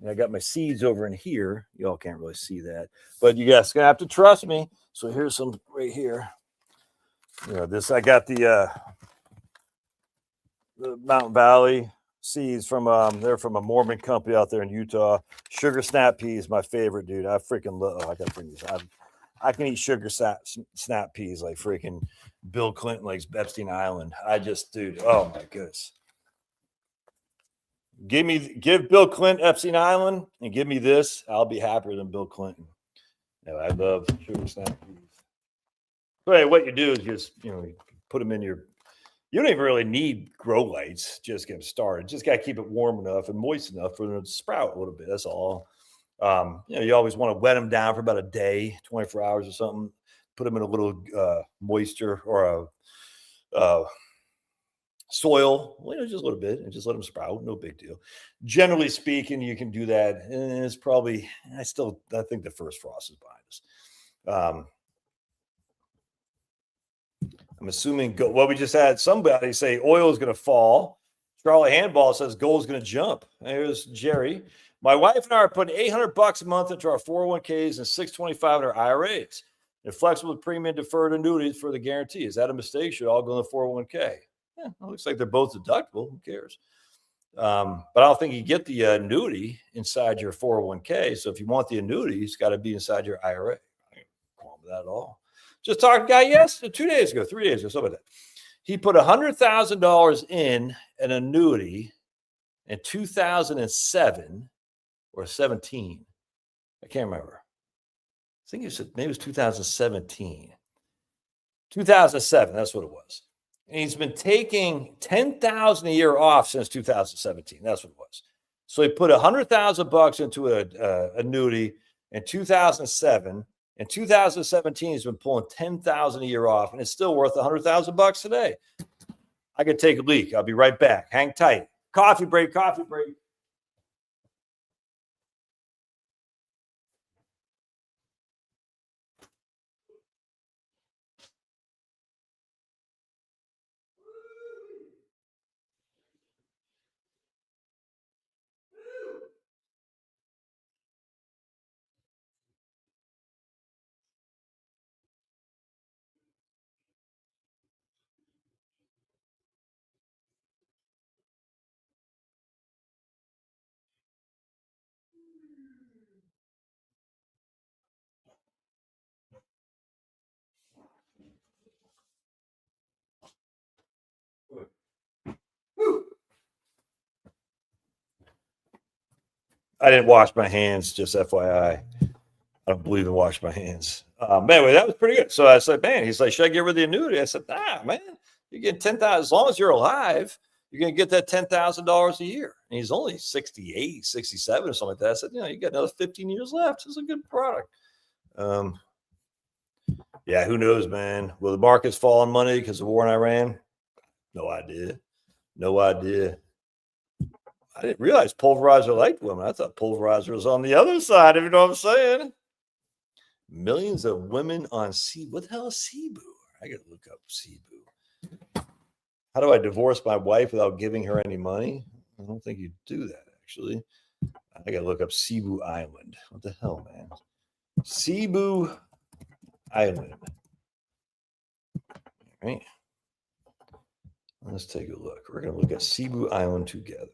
And I got my seeds over in here. Y'all can't really see that, but you guys gonna have to trust me. So here's some right here. You know, this I got the Mountain Valley seeds from they're from a Mormon company out there in Utah. Sugar snap peas, my favorite, dude. I freaking love. Oh, I gotta bring these. I can eat sugar snap peas like freaking Bill Clinton likes Epstein Island. I just, dude. Oh my goodness. Give Bill Clinton Epstein Island and give me this. I'll be happier than Bill Clinton. Yeah, I love sugar snap peas. So hey, what you do is just you put them in your. You don't even really need grow lights. Just get them started. Just got to keep it warm enough and moist enough for them to sprout a little bit. That's all. You always want to wet them down for about a day, 24 hours or something. Put them in a little moisture or a soil, just a little bit, and just let them sprout. No big deal. Generally speaking, you can do that. And it's probably, I think the first frost is behind us. I'm assuming we just had somebody say oil is going to fall. Charlie Handball says gold is going to jump. There's Jerry. My wife and I are putting $800 a month into our 401ks and $625 in our IRAs. And flexible premium deferred annuities for the guarantee. Is that a mistake? Should all go in the 401k? Yeah, it looks like they're both deductible. Who cares? But I don't think you get the annuity inside your 401k. So if you want the annuity, it's got to be inside your IRA. I ain't qualm with that at all. Just talked to a guy 3 days ago, something like that. He put $100,000 in an annuity in 2007 or 17. I can't remember. I think maybe it was 2017. 2007, that's what it was. And he's been taking $10,000 a year off since 2017. That's what it was. So he put $100,000 into an annuity in 2007. In 2017, he's been pulling $10,000 a year off, and it's still worth $100,000 today. I could take a leak. I'll be right back. Hang tight. Coffee break. I didn't wash my hands, just FYI. I don't believe in wash my hands. Anyway, that was pretty good. So I said, man, he's like, should I get rid of the annuity? I said, nah, man, you're getting 10,000. As long as you're alive, you're going to get that $10,000 a year. And he's only 68, 67 or something like that. I said, you got another 15 years left. It's a good product. Yeah, who knows, man? Will the markets fall on money because of the war in Iran? No idea. I didn't realize Pulverizer liked women. I thought Pulverizer was on the other side, if you know what I'm saying. Millions of women on Cebu. What the hell is Cebu? I got to look up Cebu. How do I divorce my wife without giving her any money? I don't think you do that, actually. I got to look up Cebu Island. What the hell, man? Cebu Island. All right. Let's take a look. We're going to look at Cebu Island together.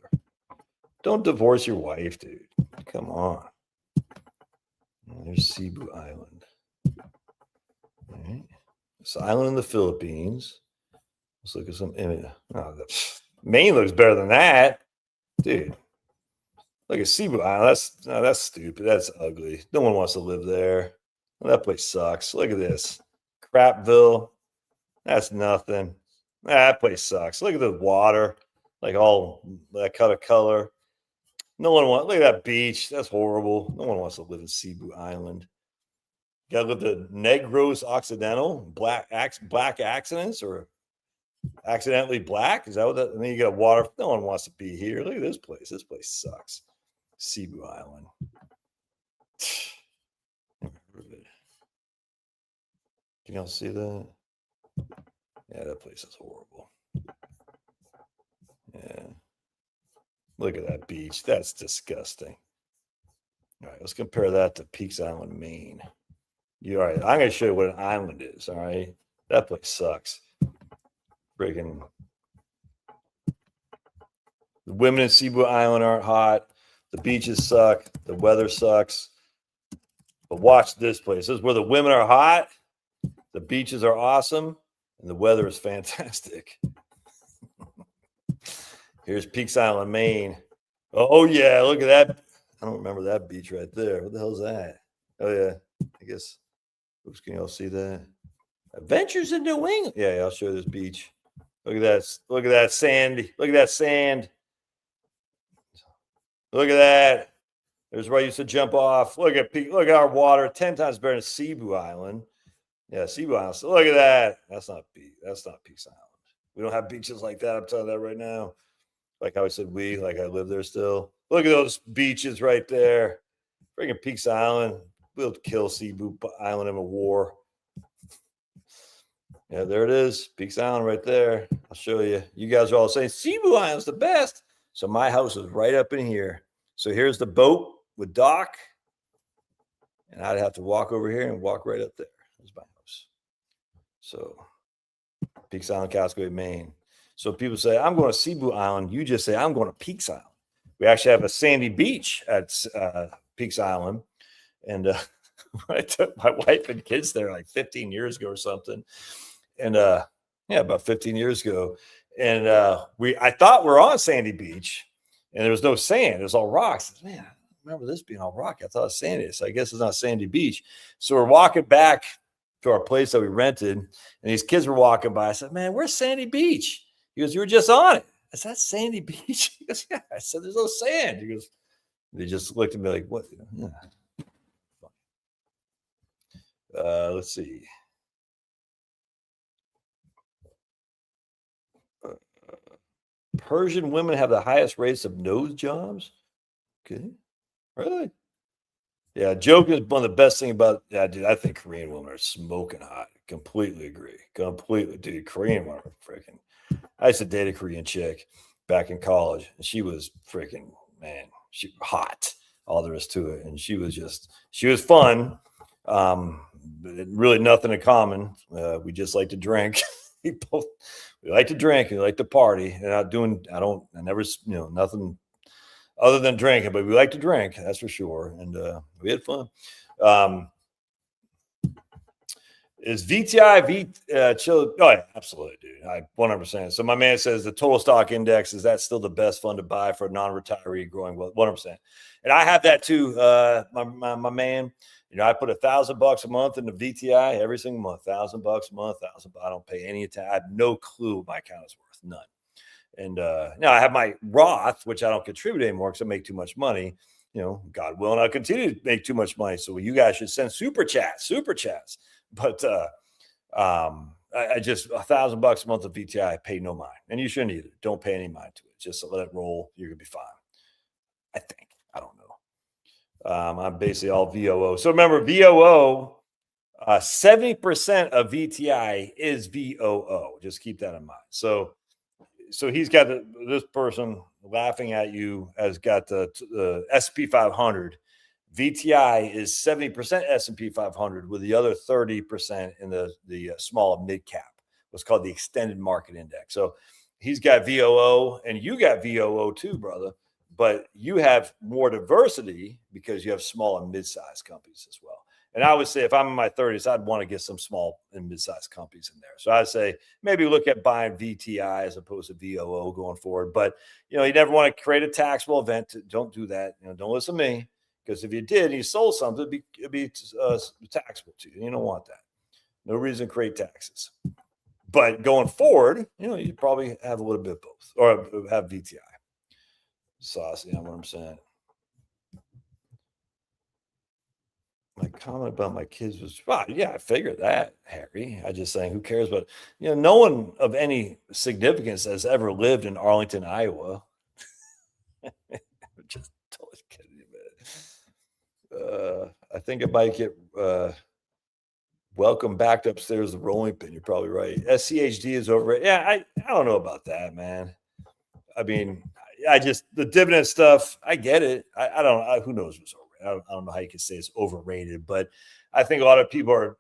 Don't divorce your wife, dude. Come on. There's Cebu Island. All right. This island in the Philippines. Let's look at some image. Oh, Maine looks better than that. Dude. Look at Cebu Island. That's stupid. That's ugly. No one wants to live there. Well, that place sucks. Look at this. Crapville. That's nothing. That place sucks. Look at the water. Like all that kind of color. No one wants. Look at that beach. That's horrible. No one wants to live in Cebu Island. You gotta look at the Negros Occidental, black accidents or accidentally black. Is that what that? And then you got water. No one wants to be here. Look at this place. This place sucks. Cebu Island. Can y'all see that? Yeah, that place is horrible. Yeah. Look at that beach. That's disgusting. All right, let's compare that to Peaks Island, Maine. All right, I'm going to show you what an island is. All right, that place sucks. Freaking the women in Cebu Island aren't hot. The beaches suck. The weather sucks. But watch this place. This is where the women are hot. The beaches are awesome, and the weather is fantastic. Here's Peaks Island, Maine. Oh yeah, look at that. I don't remember that beach right there. What the hell is that? Oh yeah, I guess. Oops, can y'all see that? Adventures in New England. Yeah, I'll show you this beach. Look at that. Look at that sand. Look at that sand. Look at that. There's where I used to jump off. Look at our water. 10 times better than Cebu Island. Yeah, Cebu Island. So look at that. That's not Peaks Island. We don't have beaches like that. I'm telling you that right now. Like how I said like I live there still. Look at those beaches right there. Freaking Peaks Island. We'll kill Cebu Island in a war. Yeah, there it is. Peaks Island right there. I'll show you. You guys are all saying Cebu Island's the best. So my house is right up in here. So here's the boat with dock. And I'd have to walk over here and walk right up there. There's my house. So Peaks Island, Cascade, Maine. So people say, I'm going to Cebu Island. You just say, I'm going to Peaks Island. We actually have a sandy beach at Peaks Island. And I took my wife and kids there like 15 years ago or something. And about 15 years ago. And I thought we were on Sandy Beach and there was no sand. It was all rocks. I said, man, I remember this being all rocky. I thought it was sandy. So I guess it's not Sandy Beach. So we're walking back to our place that we rented, and these kids were walking by. I said, man, where's Sandy Beach? He goes, you were just on it. I said, that's Sandy Beach. He goes, yeah. I said, there's no sand. He goes, they just looked at me like, what? Yeah. Let's see. Persian women have the highest rates of nose jobs. Okay. Really? Yeah, joke is one of the best things about dude. I think Korean women are smoking hot. Completely agree. Completely, dude. Korean women are freaking. I used to date a Korean chick back in college, and she was freaking, man, she hot. All there is to it. And she was fun. Really nothing in common. We just like to drink. We like to drink and we like to party. And I never, nothing other than drinking, but we like to drink, that's for sure. And we had fun. Is VTI chill? Oh, yeah, absolutely, dude. 100%. So my man says the total stock index, is that still the best fund to buy for a non-retiree growing well? 100%. And I have that too, my man. I put $1,000 a month into VTI every single month. $1,000 a month, $1,000. I don't pay any attention. I have no clue what my account is worth. None. And now I have my Roth, which I don't contribute anymore because I make too much money. God willing, I'll continue to make too much money. So you guys should send super chats. But I just $1,000 a month of VTI, I pay no mind. And you shouldn't either. Don't pay any mind to it. Just let it roll. You're gonna be fine. I think. I don't know. I'm basically all VOO. So remember, VOO, 70% of VTI is VOO. Just keep that in mind. So he's got this person laughing at you has got the S&P 500. VTI is 70% S&P 500 with the other 30% in the small and mid cap, what's called the extended market index. So he's got VOO and you got VOO too, brother. But you have more diversity because you have small and mid-sized companies as well. And I would say if I'm in my 30s, I'd want to get some small and mid-sized companies in there. So I'd say maybe look at buying VTI as opposed to VOO going forward. But, you never want to create a taxable event. Don't do that. Don't listen to me, because if you did and you sold something, it'd be taxable to you. You don't want that. No reason to create taxes. But going forward, you probably have a little bit of both or have VTI. Saucy, you know what I'm saying? My comment about my kids was, yeah, I figured that, Harry. I just saying, who cares? But no one of any significance has ever lived in Arlington, Iowa. Just totally kidding you, man. I think it might get welcome back upstairs the rolling pin. You're probably right. SCHD is over. Yeah, I don't know about that, man. I mean, the dividend stuff, I get it. I don't know. Who knows what's over. I don't know how you can say it's overrated, but I think a lot of people are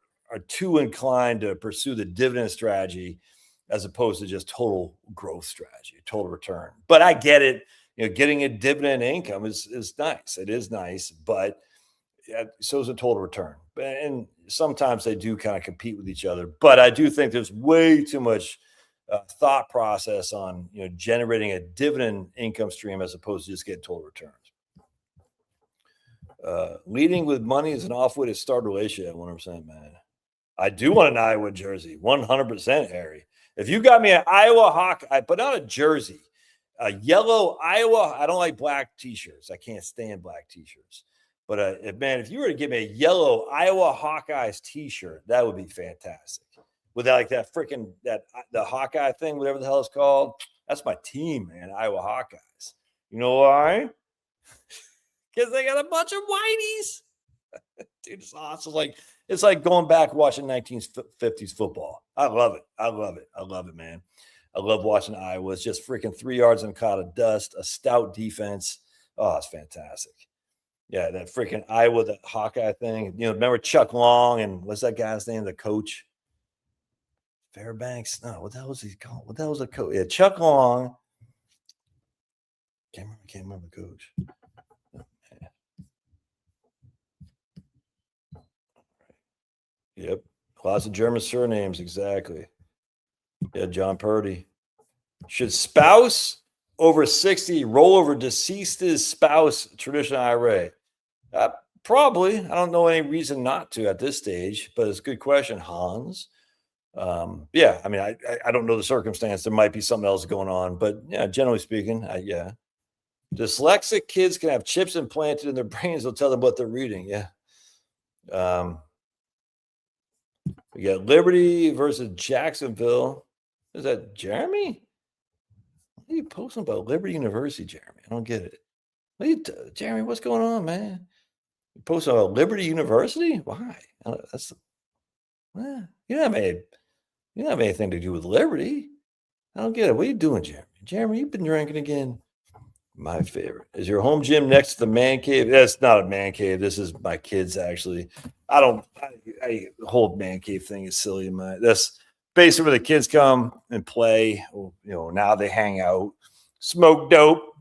too inclined to pursue the dividend strategy as opposed to just total growth strategy, total return. But I get it. Getting a dividend income is nice. It is nice, but so is a total return. And sometimes they do kind of compete with each other. But I do think there's way too much thought process on generating a dividend income stream as opposed to just getting total returns. Leading with money is an off way to start a relationship. 100%, man. I do want an Iowa jersey. 100%, Harry. If you got me an Iowa Hawkeye, but not a jersey, a yellow Iowa. I don't like black T-shirts. I can't stand black T-shirts. But if you were to give me a yellow Iowa Hawkeyes T-shirt, that would be fantastic. With the Hawkeye thing, whatever the hell it's called, that's my team, man. Iowa Hawkeyes. You know why? Because they got a bunch of whiteys. Dude, it's awesome. It's like going back watching 1950s football. I love it, man. I love watching Iowa. It's just freaking 3 yards in a cloud of dust, a stout defense. Oh, it's fantastic. Yeah, that freaking Iowa, the Hawkeye thing. Remember Chuck Long and what's that guy's name? The coach? Fairbanks? No, what the hell was he called? What the hell was the coach? Yeah, Chuck Long. Can't remember the coach. Yep. Lots of German surnames, exactly. Yeah, John Purdy. Should spouse over 60 roll over deceased's spouse traditional IRA? Probably. I don't know any reason not to at this stage, but it's a good question, Hans. Yeah, I mean, I don't know the circumstance. There might be something else going on, but yeah, generally speaking, yeah. Dyslexic kids can have chips implanted in their brains. They'll tell them what they're reading. Yeah. We got Liberty versus Jacksonville. Is that Jeremy? What are you posting about Liberty University, Jeremy? I don't get it. Jeremy, what's going on, man? You posting about Liberty University? Why? You don't have anything to do with Liberty. I don't get it. What are you doing, Jeremy? Jeremy, you've been drinking again. My favorite. Is your home gym next to the man cave? That's not a man cave. This is my kids, actually. The whole man cave thing is silly in my. That's basically where the kids come and play. Now they hang out, smoke dope,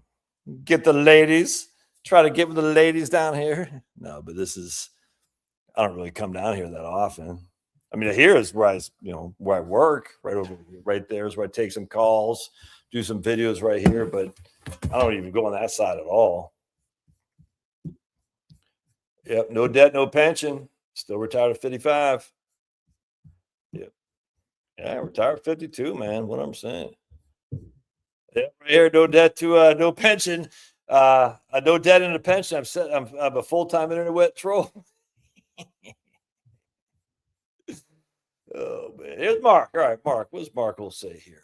get the ladies, try to get with the ladies down here. No, but I don't really come down here that often. I mean, here is where I work. Right there is where I take some calls, do some videos right here, but I don't even go on that side at all. Yep, no debt, no pension. Still retired at 55. Yep. Yeah, retired at 52, man. What I'm saying. Yeah, right here, no debt to no pension. No debt and a pension. I'm a full-time internet troll. Oh man, here's Mark. All right, Mark. What does Mark will say here?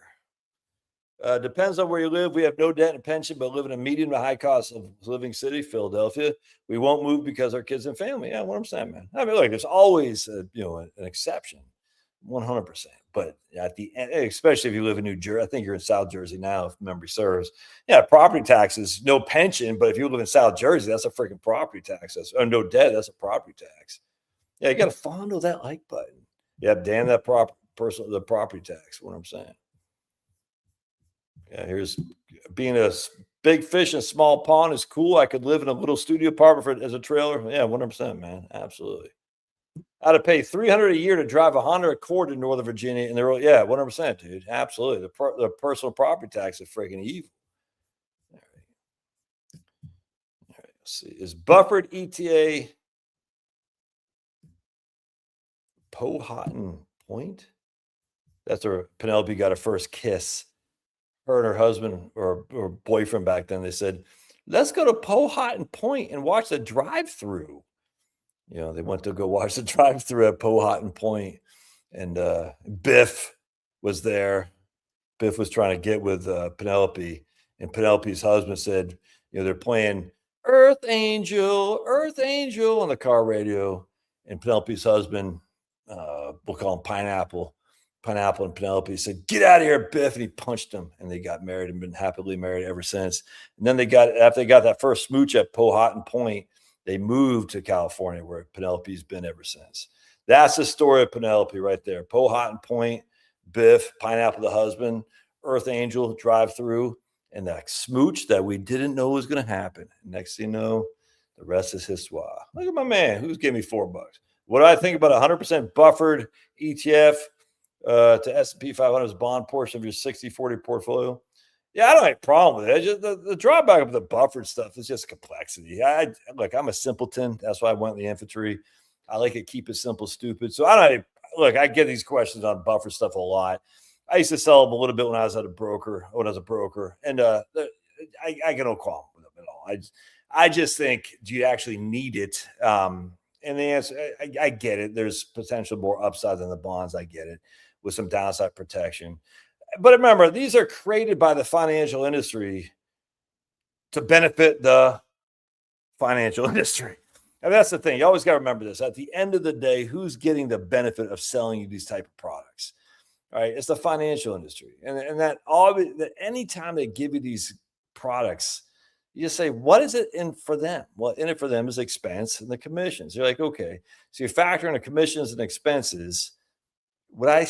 Depends on where you live. We have no debt and pension, but live in a medium to high cost of living city, Philadelphia. We won't move because our kids and family. Yeah, what I'm saying, man. I mean, look, there's always an exception, 100%. But at the end, especially if you live in New Jersey, I think you're in South Jersey now, if memory serves. Yeah, property taxes, no pension, but if you live in South Jersey, that's a freaking property tax. No debt, that's a property tax. Yeah, you got to fondle that like button. Yeah, damn that the property tax. What I'm saying. Yeah, here's being a big fish in a small pond is cool. I could live in a little studio apartment as a trailer. Yeah, 100%, man. Absolutely. I'd have paid $300 a year to drive a Honda Accord in Northern Virginia, and they're 100%, dude. Absolutely. The personal property tax is freaking evil. All right. Let's see. Is Bufford ETA Powhatan Point? That's where Penelope got her first kiss. Her and her husband or boyfriend back then, they said, let's go to Powhatan Point and watch the drive-through. They went to go watch the drive-through at Powhatan Point, and Biff was there. Biff was trying to get with Penelope, and Penelope's husband said, they're playing Earth Angel on the car radio, and Penelope's husband, we'll call him Pineapple and Penelope said, get out of here, Biff. And he punched him, and they got married and been happily married ever since. And then after they got that first smooch at Powhatan Point, They moved to California, where Penelope's been ever since. That's the story of Penelope right there. Powhatan Point, Biff, Pineapple the husband, Earth Angel drive through, and that smooch that we didn't know was going to happen. Next thing you know, the rest is histoire. Look at my man who's giving me $4. What do I think about 100% buffered ETF to S&P 500's bond portion of your 60-40 portfolio? Yeah, I don't have a problem with it. Just the drawback of the buffered stuff is just complexity. Look, I'm a simpleton. That's why I went in the infantry. I like to keep it simple, stupid. So I get these questions on buffer stuff a lot. I used to sell them a little bit when I was a broker, and I get no problem with them at all. I just think, do you actually need it? And the answer, I get it. There's potential more upside than the bonds. I get it, with some downside protection. But remember, these are created by the financial industry to benefit the financial industry. And that's the thing. You always got to remember this. At the end of the day, who's getting the benefit of selling you these type of products? All right, it's the financial industry. And that anytime they give you these products, you just say, what is it in for them? Well, in it for them is expense and the commissions. You're like, okay, so you factor in the commissions and expenses. Would I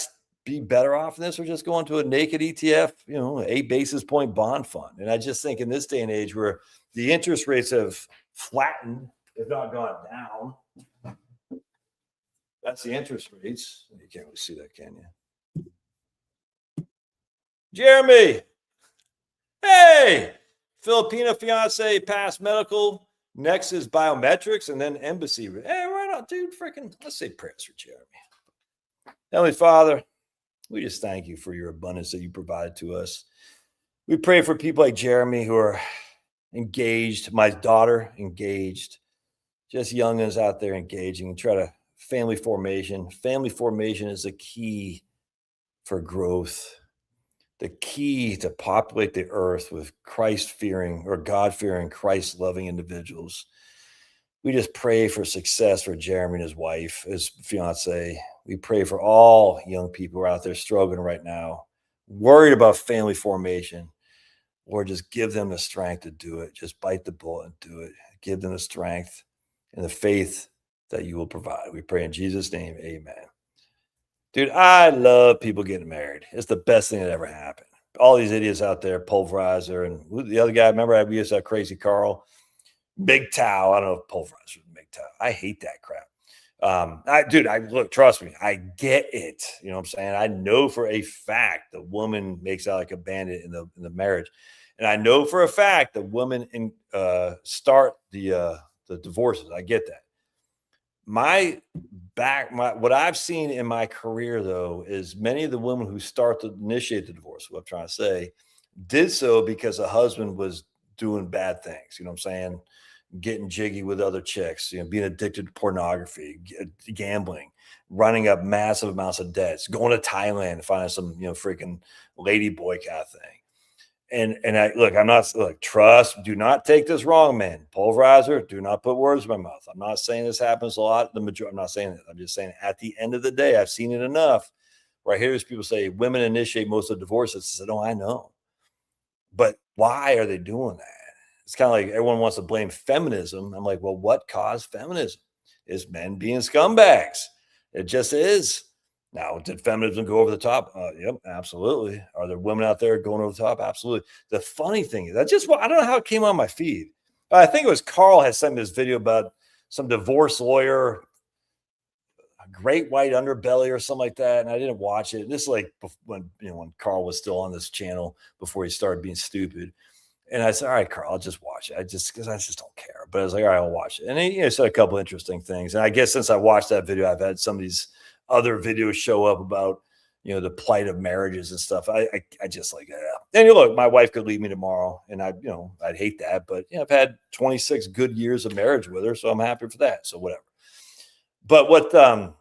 be better off in this, or just going to a naked ETF, 8 basis point bond fund? And I just think in this day and age where the interest rates have flattened, if not gone down, that's the interest rates. You can't really see that, can you? Jeremy, hey, Filipino fiance passed medical. Next is biometrics, and then embassy. Hey, right on, dude. Freaking, let's say prayers for Jeremy. Heavenly Father, we just thank you for your abundance that you provided to us. We pray for people like Jeremy who are engaged. My daughter engaged. Just youngins out there engaging. Try to family formation. Family formation is the key for growth. The key to populate the earth with Christ-fearing or God-fearing, Christ-loving individuals. We just pray for success for Jeremy and his wife, his fiance. We pray for all young people who are out there struggling right now, worried about family formation. Lord, just give them the strength to do it. Just bite the bullet and do it. Give them the strength and the faith that you will provide. We pray in Jesus' name, amen. Dude, I love people getting married. It's the best thing that ever happened. All these idiots out there, Pulverizer, and the other guy, remember we used to have Crazy Carl, Big Tao. I don't know if Pulverizer was Big Tao. I hate that crap. Look, trust me, I get it. You know what I'm saying? I know for a fact the woman makes out like a bandit in the marriage. And I know for a fact the women start the divorces. I get that. What I've seen in my career, though, is many of the women who start to initiate the divorce, what I'm trying to say, did so because the husband was doing bad things. You know what I'm saying? Getting jiggy with other chicks, being addicted to pornography, gambling, running up massive amounts of debts, going to Thailand, finding some, freaking lady boy kind of thing. Do not take this wrong, man. Pulverizer, do not put words in my mouth. I'm not saying this happens a lot. I'm not saying that. I'm just saying at the end of the day, I've seen it enough where I hear these people say women initiate most of the divorces. I said, I know. But why are they doing that? It's kind of like everyone wants to blame feminism. I'm like, well, what caused feminism? Is men being scumbags. It just is. Now, did feminism go over the top? Yep, absolutely. Are there women out there going over the top? Absolutely. The funny thing is, I don't know how it came on my feed. I think it was Carl had sent me this video about some divorce lawyer, a great white underbelly or something like that, and I didn't watch it. This is like when Carl was still on this channel before he started being stupid. And I said, all right, Carl, I'll just watch it. Because I just don't care. But I was like, all right, I'll watch it. And he said a couple interesting things. And I guess since I watched that video, I've had some of these other videos show up about, the plight of marriages and stuff. I just like, yeah. And look, my wife could leave me tomorrow and I'd hate that, but I've had 26 good years of marriage with her. So I'm happy for that. So whatever. But what else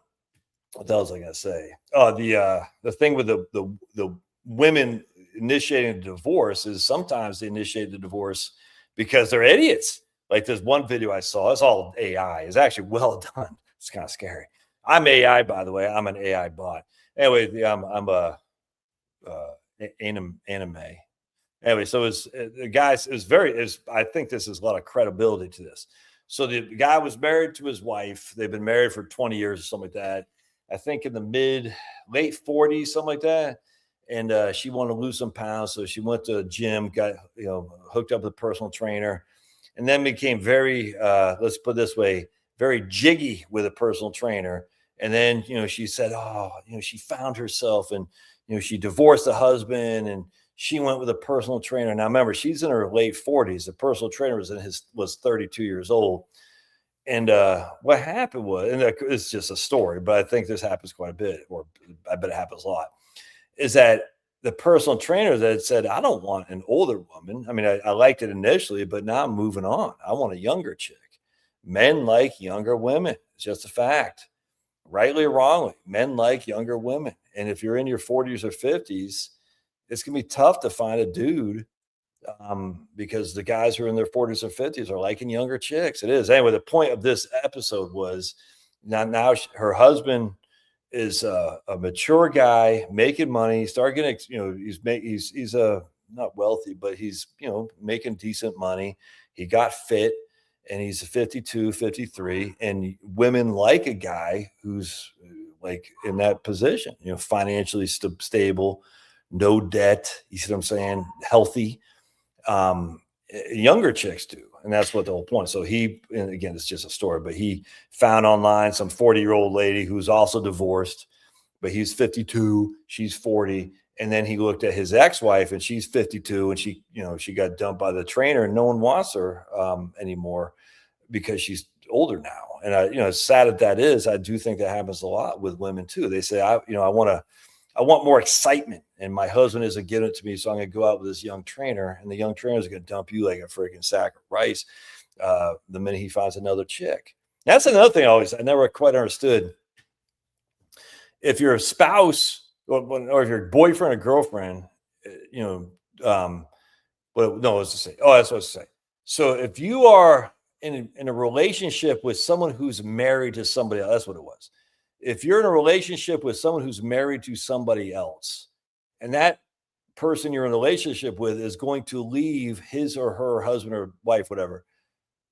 was I going to say? Oh, the thing with the women initiating a divorce is sometimes they initiate the divorce because they're idiots. Like there's one video I saw, it's all AI. It's actually well done. It's kind of scary. I'm AI, by the way. I'm an AI bot. Anyway, I'm anime. Anyway, so the guys, I think this is a lot of credibility to this. So the guy was married to his wife. They've been married for 20 years or something like that. I think in the late 40s, something like that. And she wanted to lose some pounds. So she went to a gym, got, hooked up with a personal trainer, and then became very, let's put it this way, very jiggy with a personal trainer. And then, she said, she found herself, and, she divorced the husband, and she went with a personal trainer. Now, remember, she's in her late 40s. The personal trainer was 32 years old. And what happened was, and it's just a story, but I think this happens quite a bit, or I bet it happens a lot, is that the personal trainer that said, I don't want an older woman. I mean, I liked it initially, but now I'm moving on. I want a younger chick. Men like younger women. It's just a fact. Rightly or wrongly, men like younger women. And if you're in your 40s or 50s, it's going to be tough to find a dude because the guys who are in their 40s or 50s are liking younger chicks. It is. Anyway, the point of this episode was now her husband is a mature guy making money. Start getting, he's not wealthy, but he's, making decent money. He got fit, and he's 52, 53, and women like a guy who's like in that position, financially stable, no debt. You see what I'm saying? Healthy. Younger chicks do. And that's what the whole point. So and again, it's just a story, but he found online some 40-year-old lady who's also divorced, but he's 52, she's 40. And then he looked at his ex-wife, and she's 52, and she got dumped by the trainer, and no one wants her anymore because she's older now. And as sad as that is, I do think that happens a lot with women too. They say, I want more excitement, and my husband isn't giving it to me, so I'm going to go out with this young trainer, and the young trainer is going to dump you like a freaking sack of rice the minute he finds another chick. That's another thing I never quite understood. If your spouse or if your boyfriend or girlfriend, that's what I was to say. So if you are in a relationship with someone who's married to somebody else, that's what it was. If you're in a relationship with someone who's married to somebody else, and that person you're in a relationship with is going to leave his or her husband or wife, whatever,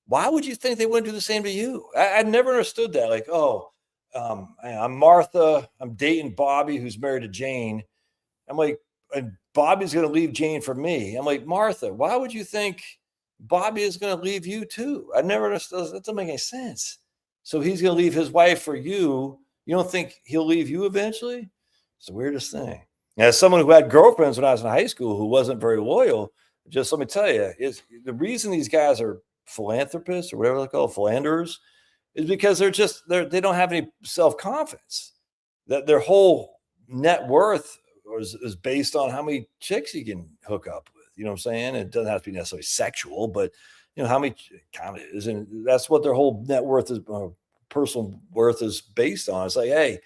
why would you think they wouldn't do the same to you? I never understood that. Like, I'm Martha, I'm dating Bobby, who's married to Jane. I'm like, and Bobby's going to leave Jane for me. I'm like, Martha, why would you think Bobby is going to leave you too? I never understood. That doesn't make any sense. So he's going to leave his wife for you. You don't think he'll leave you eventually? It's the weirdest thing. Now, as someone who had girlfriends when I was in high school who wasn't very loyal, just let me tell you, is the reason these guys are philanthropists or whatever they call philanderers is because they don't have any self-confidence. That their whole net worth is based on how many chicks you can hook up with. You know what I'm saying? It doesn't have to be necessarily sexual, but how many kind of is, and that's what their whole net worth is, personal worth is based on. It's like, hey,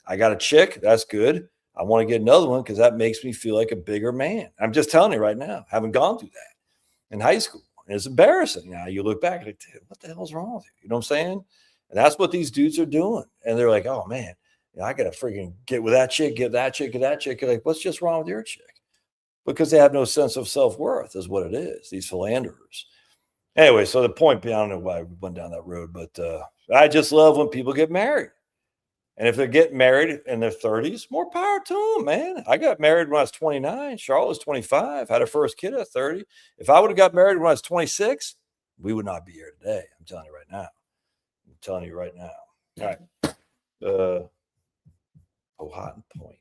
I got a chick, that's good. I want to get another one because that makes me feel like a bigger man. I'm just telling you right now, I haven't gone through that in high school. And it's embarrassing. Now you look back like, what the hell's wrong with you? You know what I'm saying? And that's what these dudes are doing. And they're like, oh man, I got to freaking get with that chick, get that chick, get that chick. You're like, what's just wrong with your chick? Because they have no sense of self-worth is what it is, these philanderers. Anyway, so the point, I don't know why we went down that road, but I just love when people get married. And if they're getting married in their 30s, more power to them, man. I got married when I was 29. Charlotte was 25. Had her first kid at 30. If I would have got married when I was 26, we would not be here today. I'm telling you right now. All right. Hot and Point.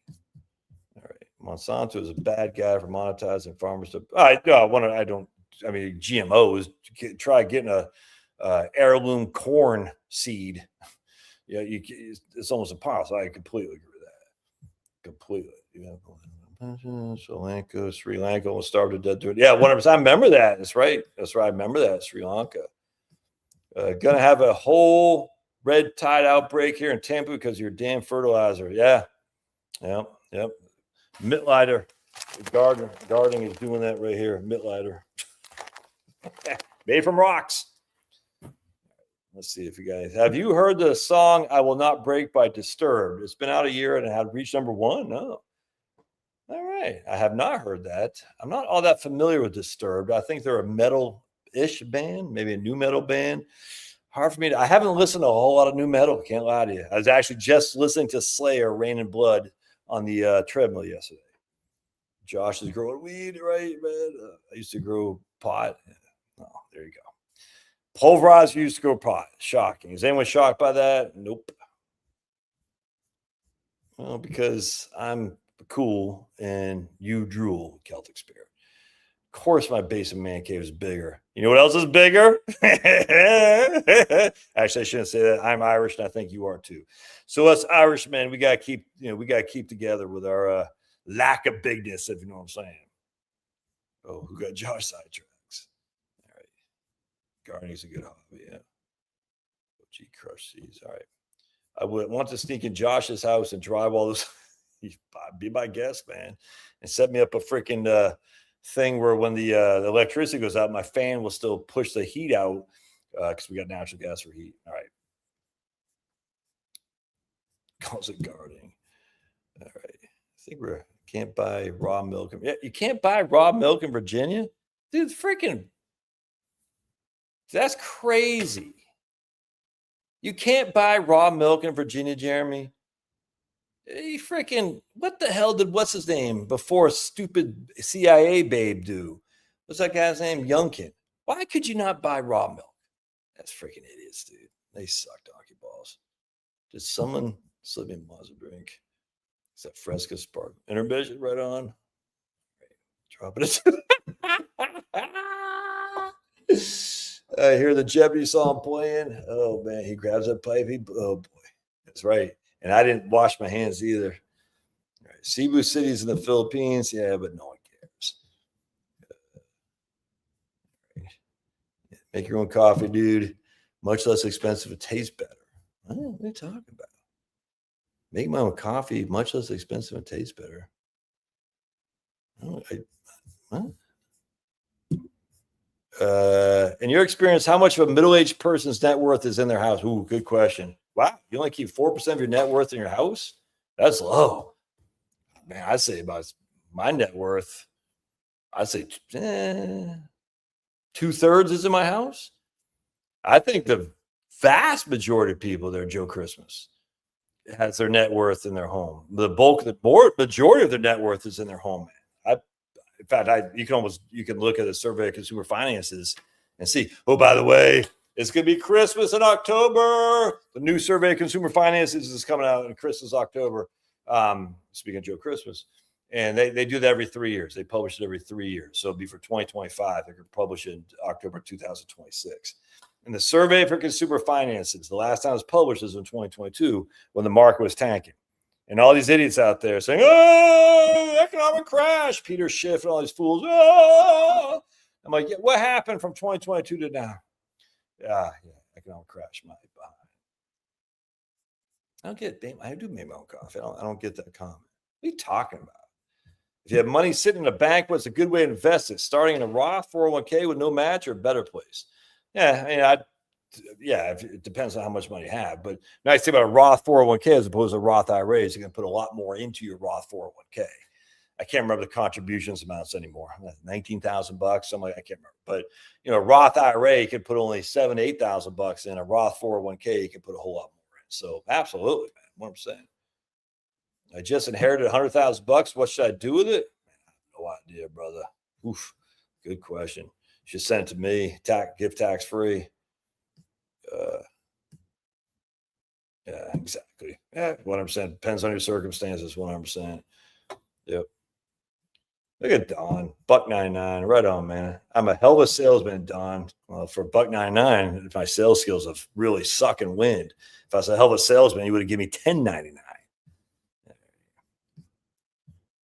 All right. Monsanto is a bad guy for monetizing farmers. GMOs. Try getting a heirloom corn seed. Yeah, it's almost impossible. I completely agree with that. Completely. Sri Lanka almost starved to death. Yeah, 100%. I remember that. That's right. I remember that. Sri Lanka. Gonna have a whole red tide outbreak here in Tampa because of your damn fertilizer. Yeah. Yep. Mittleider. Gardening is doing that right here. Mittleider. Made from rocks. Let's see if you guys have you heard the song "I Will Not Break" by Disturbed? It's been out a year and it had reached number 1. No. All right. I have not heard that. I'm not all that familiar with Disturbed. I think they're a metal-ish band, maybe a new metal band. hard for me. I haven't listened to a whole lot of new metal. Can't lie to you. I was actually just listening to Slayer, Rain and Blood on the treadmill yesterday. Josh is growing weed, right, man? I used to grow pot. Oh, there you go. Pulverized used to grow pot. Shocking. Is anyone shocked by that? Nope. Well, because I'm cool and you drool, Celtic Spirit. Of course, my basement man cave is bigger. You know what else is bigger? Actually, I shouldn't say that. I'm Irish, and I think you are too. So us Irishmen, we gotta keep together with our lack of bigness, if you know what I'm saying. Oh, who got Josh sidetracks? All right, gardening's a good hobby. Yeah. Gee, crush these. All right. I would want to sneak in Josh's house and drive all this. Be my guest, man, and set me up a freaking thing where when the electricity goes out, my fan will still push the heat out because we got natural gas for heat. All right. Calls it gardening. All right. I think we can't buy raw milk. Yeah, you can't buy raw milk in Virginia, dude. Freaking, that's crazy. You can't buy raw milk in Virginia, Jeremy. He freaking, what the hell did what's his name before stupid CIA babe do? What's that guy's name? Youngkin. Why could you not buy raw milk? That's freaking idiots, dude. They suck donkey balls. Did someone slip me a Mazda drink? Is that Fresca Spark? Intermission right on. Right. Drop it. I hear the Jeopardy song playing. Oh man, he grabs that pipe. Oh boy, that's right. And I didn't wash my hands either. All right. Cebu City's in the Philippines. Yeah, but no one cares. Right. Make your own coffee, dude. Much less expensive. It tastes better. What are you talking about? Make my own coffee. Much less expensive. It tastes better. In your experience, how much of a middle-aged person's net worth is in their house? Ooh, good question. Wow, you only keep 4% of your net worth in your house? That's low. Man, I'd say about my net worth, I'd say 2/3 is in my house. I think the vast majority of people there, Joe Christmas, has their net worth in their home. The majority of their net worth is in their home, man. In fact, you can look at the survey of consumer finances and see, oh, by the way, it's going to be Christmas in October. The new survey of consumer finances is coming out in Christmas, October. Speaking of Joe Christmas. And they do that every 3 years. They publish it every 3 years. So it'll be for 2025. They're going to publish it in October 2026. And the survey for consumer finances, the last time it was published was in 2022 when the market was tanking. And all these idiots out there saying, oh, economic crash, Peter Schiff and all these fools. Oh. I'm like, yeah, what happened from 2022 to now? Yeah, economic crash, my behind. I do make my own coffee. I don't get that comment. What are you talking about? If you have money sitting in a bank, what's a good way to invest it? Starting in a Roth 401k with no match or a better place? Yeah, I mean, it depends on how much money you have. But nice thing about a Roth 401k as opposed to Roth IRAs, you can put a lot more into your Roth 401k. I can't remember the contributions amounts anymore. $19,000, something like I can't remember. But Roth IRA, you can put only $7,000 to $8,000 in. A Roth 401k, you can put a whole lot more in. So absolutely, man, 100%. I just inherited $100,000. What should I do with it? I have no idea, brother. Oof, good question. You should send it to me. Gift tax free. Yeah, exactly. Yeah, 100%. Depends on your circumstances. 100%. Yep. Look at Don, $1.99. Right on, man. I'm a hell of a salesman, Don. Well, for $1.99, my sales skills have really suck and wind. If I was a hell of a salesman, you would have given me $10.99.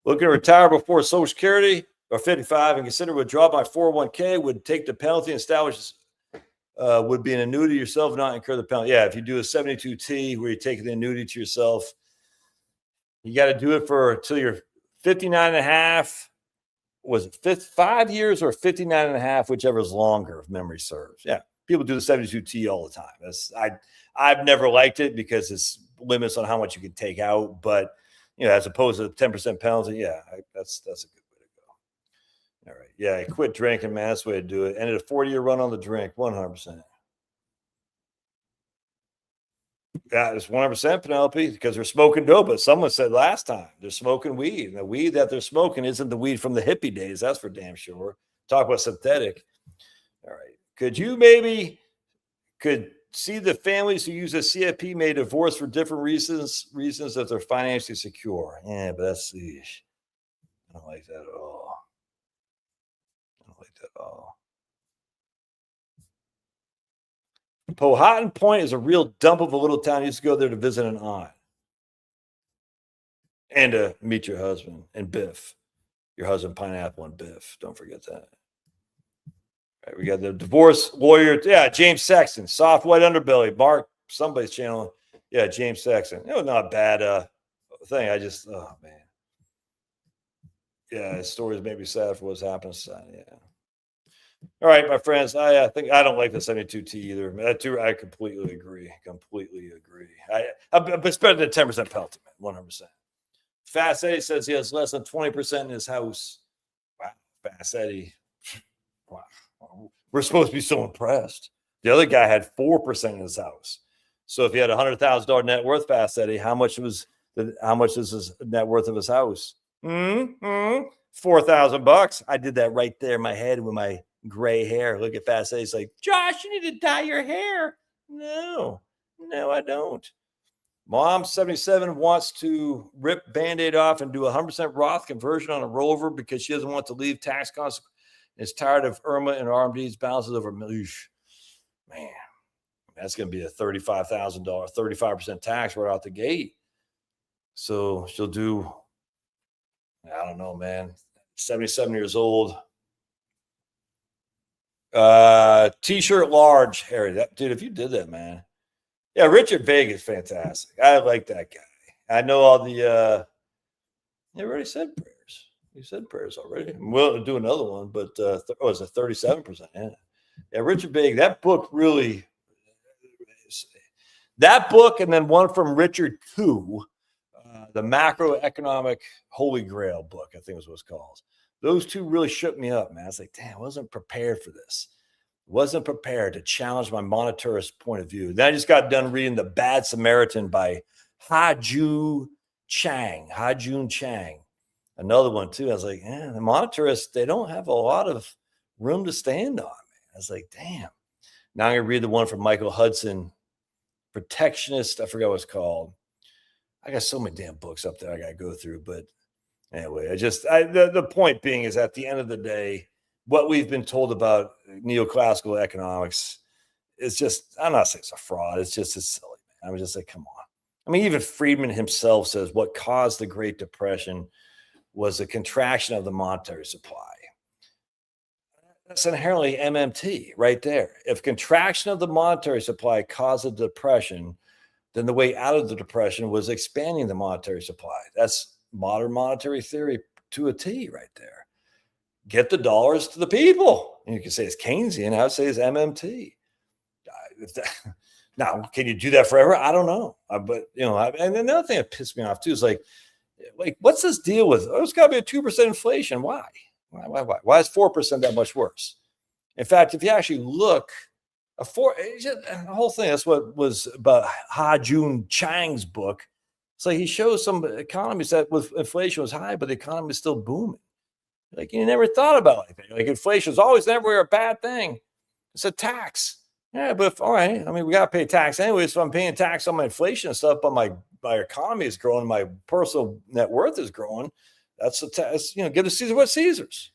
Looking to retire before Social Security or 55 and consider withdrawal by 401k would take the penalty and establish would be an annuity to yourself, not incur the penalty. Yeah, if you do a 72T where you take the annuity to yourself, you got to do it for until you're 59 and a half. Was it 5 years or 59 and a half, whichever is longer, if memory serves. Yeah, people do the 72T all the time. I've never liked it because it's limits on how much you can take out. But, as opposed to the 10% penalty, yeah, that's a good way to go. All right. Yeah, quit drinking, man. That's the way to do it. Ended a 40-year run on the drink, 100%. Yeah, it's 100% Penelope because they're smoking dope. But someone said last time they're smoking weed. And the weed that they're smoking isn't the weed from the hippie days. That's for damn sure. Talk about synthetic. All right. Could see the families who use a CFP may divorce for different reasons that they're financially secure. Yeah, but that's I don't like that at all. I don't like that at all. Powhatan Point is a real dump of a little town. You used to go there to visit an aunt and to meet your husband and Biff. Your husband, Pineapple, and Biff. Don't forget that. All right, we got the divorce lawyer. Yeah, James Sexton, soft white underbelly. Mark, somebody's channel. Yeah, James Sexton. It was not a bad thing. I just, oh man. Yeah, his stories make me sad for what's happened. Yeah. All right, my friends. I think I don't like the 72T either. I completely agree. It's better than 10% Pelton, 100%. Fast Eddie says he has less than 20% in his house. Wow, Fast Eddie. Wow. We're supposed to be so impressed. The other guy had 4% in his house. So if he had $100,000 net worth, Fast Eddie, how much is his net worth of his house? $4,000. I did that right there in my head with my gray hair. Look at Fast Eddie. He's like, Josh, you need to dye your hair. No, I don't. Mom 77 wants to rip Band-Aid off and do 100% Roth conversion on a rollover because she doesn't want to leave tax consequences. Is tired of Irma and RMD's balances over million. Man, that's going to be a $35,000, 35% tax right out the gate. So she'll do, I don't know, man, 77 years old. T-shirt large, Harry. Dude, if you did that, man. Yeah, Richard Vega is fantastic. I like that guy. I know all the you already said prayers. You said prayers already. I'm willing to do another one, but it's a 37%. Yeah, Richard Vega. That book really. That book, and then one from Richard Koo, the Macroeconomic Holy Grail book, I think is what it's called. Those two really shook me up, man. I was like, damn, I wasn't prepared for this. Wasn't prepared to challenge my monetarist point of view. Then I just got done reading The Bad Samaritan by Ha-Joon Chang. Another one too. I was like, the monetarists, they don't have a lot of room to stand on, man. I was like, damn. Now I'm gonna read the one from Michael Hudson, Protectionist. I forgot what it's called. I got so many damn books up there I gotta go through. But anyway, the point being is at the end of the day, what we've been told about neoclassical economics is just, I'm not saying it's a fraud. It's silly, man. I'm just like, come on. I mean, even Friedman himself says what caused the Great Depression was a contraction of the monetary supply. That's inherently MMT right there. If contraction of the monetary supply caused a depression, then the way out of the depression was expanding the monetary supply. That's modern monetary theory to a T right there. Get the dollars to the people. And you can say it's Keynesian. I would say it's MMT. Now, can you do that forever? I don't know. But, and another thing that pissed me off too is like, what's this deal with? It's got to be a 2% inflation. Why? Why is 4% that much worse? In fact, if you actually look, the whole thing, that's what was about Ha-Joon Chang's book. It's like he shows some economies that with inflation was high, but the economy is still booming. Like you never thought about anything. Like inflation is always never a bad thing. It's a tax. Yeah, but all right. I mean, we got to pay tax anyway. So I'm paying tax on my inflation and stuff, but my economy is growing. My personal net worth is growing. That's the tax. Give the Caesar what Caesar's.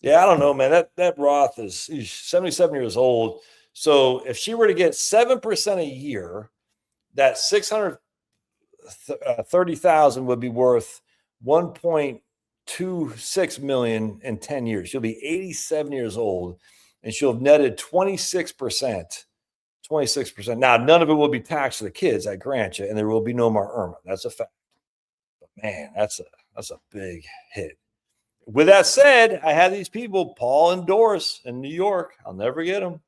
Yeah, I don't know, man. That Roth he's 77 years old. So if she were to get 7% a year, that 630,000 would be worth 1.26 million in 10 years. She'll be 87 years old, and she'll have netted 26%. 26%. Now, none of it will be taxed to the kids, I grant you, and there will be no more Irma. That's a fact. But man, that's a big hit. With that said, I had these people, Paul and Doris in New York. I'll never get them.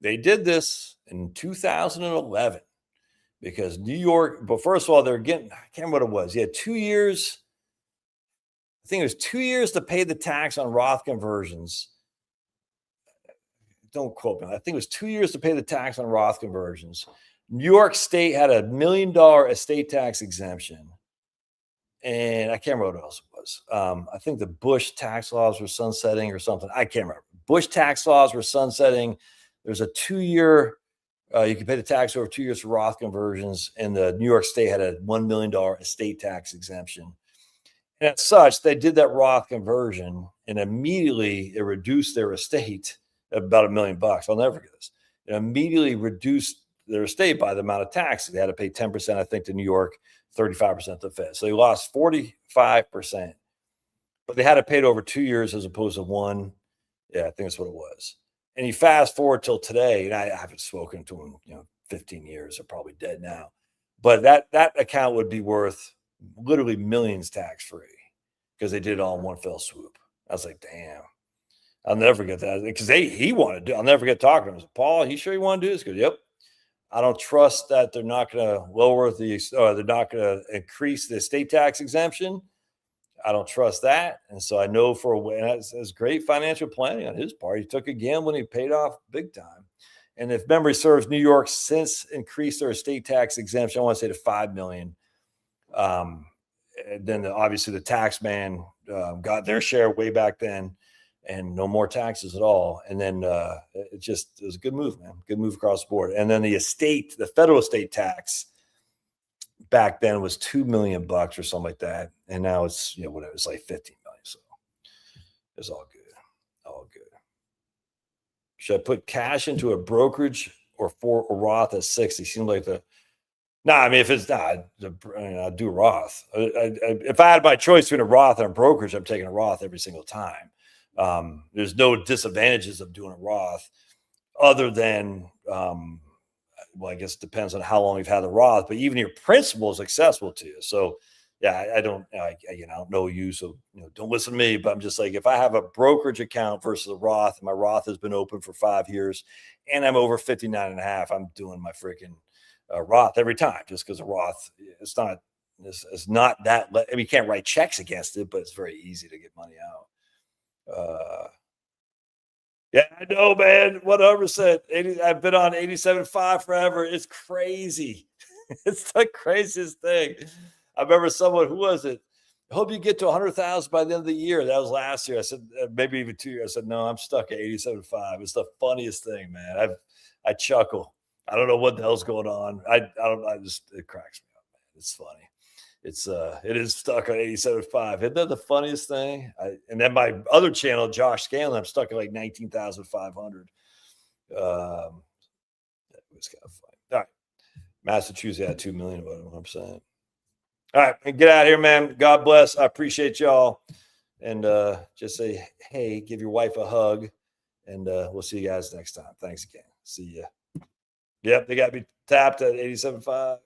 They did this in 2011 because New York, but first of all, they're getting, I can't remember what it was. You had 2 years. I think it was 2 years to pay the tax on Roth conversions. don't quote me. I think it was 2 years to pay the tax on Roth conversions. New York State had $1 million estate tax exemption. And I can't remember what else it was. I think the Bush tax laws were sunsetting or something. I can't remember. Bush tax laws were sunsetting. There's a 2-year, you can pay the tax over 2 years for Roth conversions. And the New York State had a $1 million estate tax exemption. And as such, they did that Roth conversion and immediately it reduced their estate about $1 million. I'll never forget this. It immediately reduced their estate by the amount of taxes. They had to pay 10%, I think, to New York, 35% to the Fed. So they lost 45%, but they had to pay it over 2 years as opposed to one. Yeah, I think that's what it was. And you fast forward till today, and I haven't spoken to them, 15 years. They're probably dead now. But that account would be worth literally millions tax-free because they did it all in one fell swoop. I was like, damn. I'll never forget that because he wanted to. I'll never forget talking to him. I said, Paul, are you sure you want to do this? He goes, yep. I don't trust that they're not going to lower they're not going to increase the estate tax exemption. I don't trust that. And so I know for a way, that's great financial planning on his part. He took a gamble and he paid off big time. And if memory serves, New York since increased their estate tax exemption, I want to say to $5 million. And then obviously the tax man got their share way back then. And no more taxes at all. And then it was a good move, man. Good move across the board. And then the federal estate tax back then was $2 million or something like that. And now it's, whatever, it's like 15 million. So it's all good. All good. Should I put cash into a brokerage or for a Roth at 60? Seems like I mean, if it's not, I'd do Roth. If I had my choice between a Roth and a brokerage, I'm taking a Roth every single time. There's no disadvantages of doing a Roth other than, I guess it depends on how long you've had the Roth, but even your principal is accessible to you. So yeah, I don't know you. So, don't listen to me, but I'm just like, if I have a brokerage account versus a Roth, and my Roth has been open for 5 years and I'm over 59 and a half, I'm doing my freaking Roth every time just because a Roth, it's not that, you can't write checks against it, but it's very easy to get money out. Yeah, I know, man. 100%. I've been on 87.5 forever. It's crazy. It's the craziest thing. I remember someone, who was it? I hope you get to 100,000 by the end of the year. That was last year. I said, maybe even 2 years. I said, no, I'm stuck at 87.5. It's the funniest thing, man. I chuckle. I don't know what the hell's going on. It cracks me up, man. It's funny. It is stuck on 87.5. Isn't that the funniest thing? And then my other channel, Josh Scanlon, I'm stuck at like 19,500. It was kind of funny. All right. Massachusetts had 2 million, what I'm saying. All right, get out of here, man. God bless. I appreciate y'all. And just say, hey, give your wife a hug. And we'll see you guys next time. Thanks again. See ya. Yep, they got me tapped at 87.5.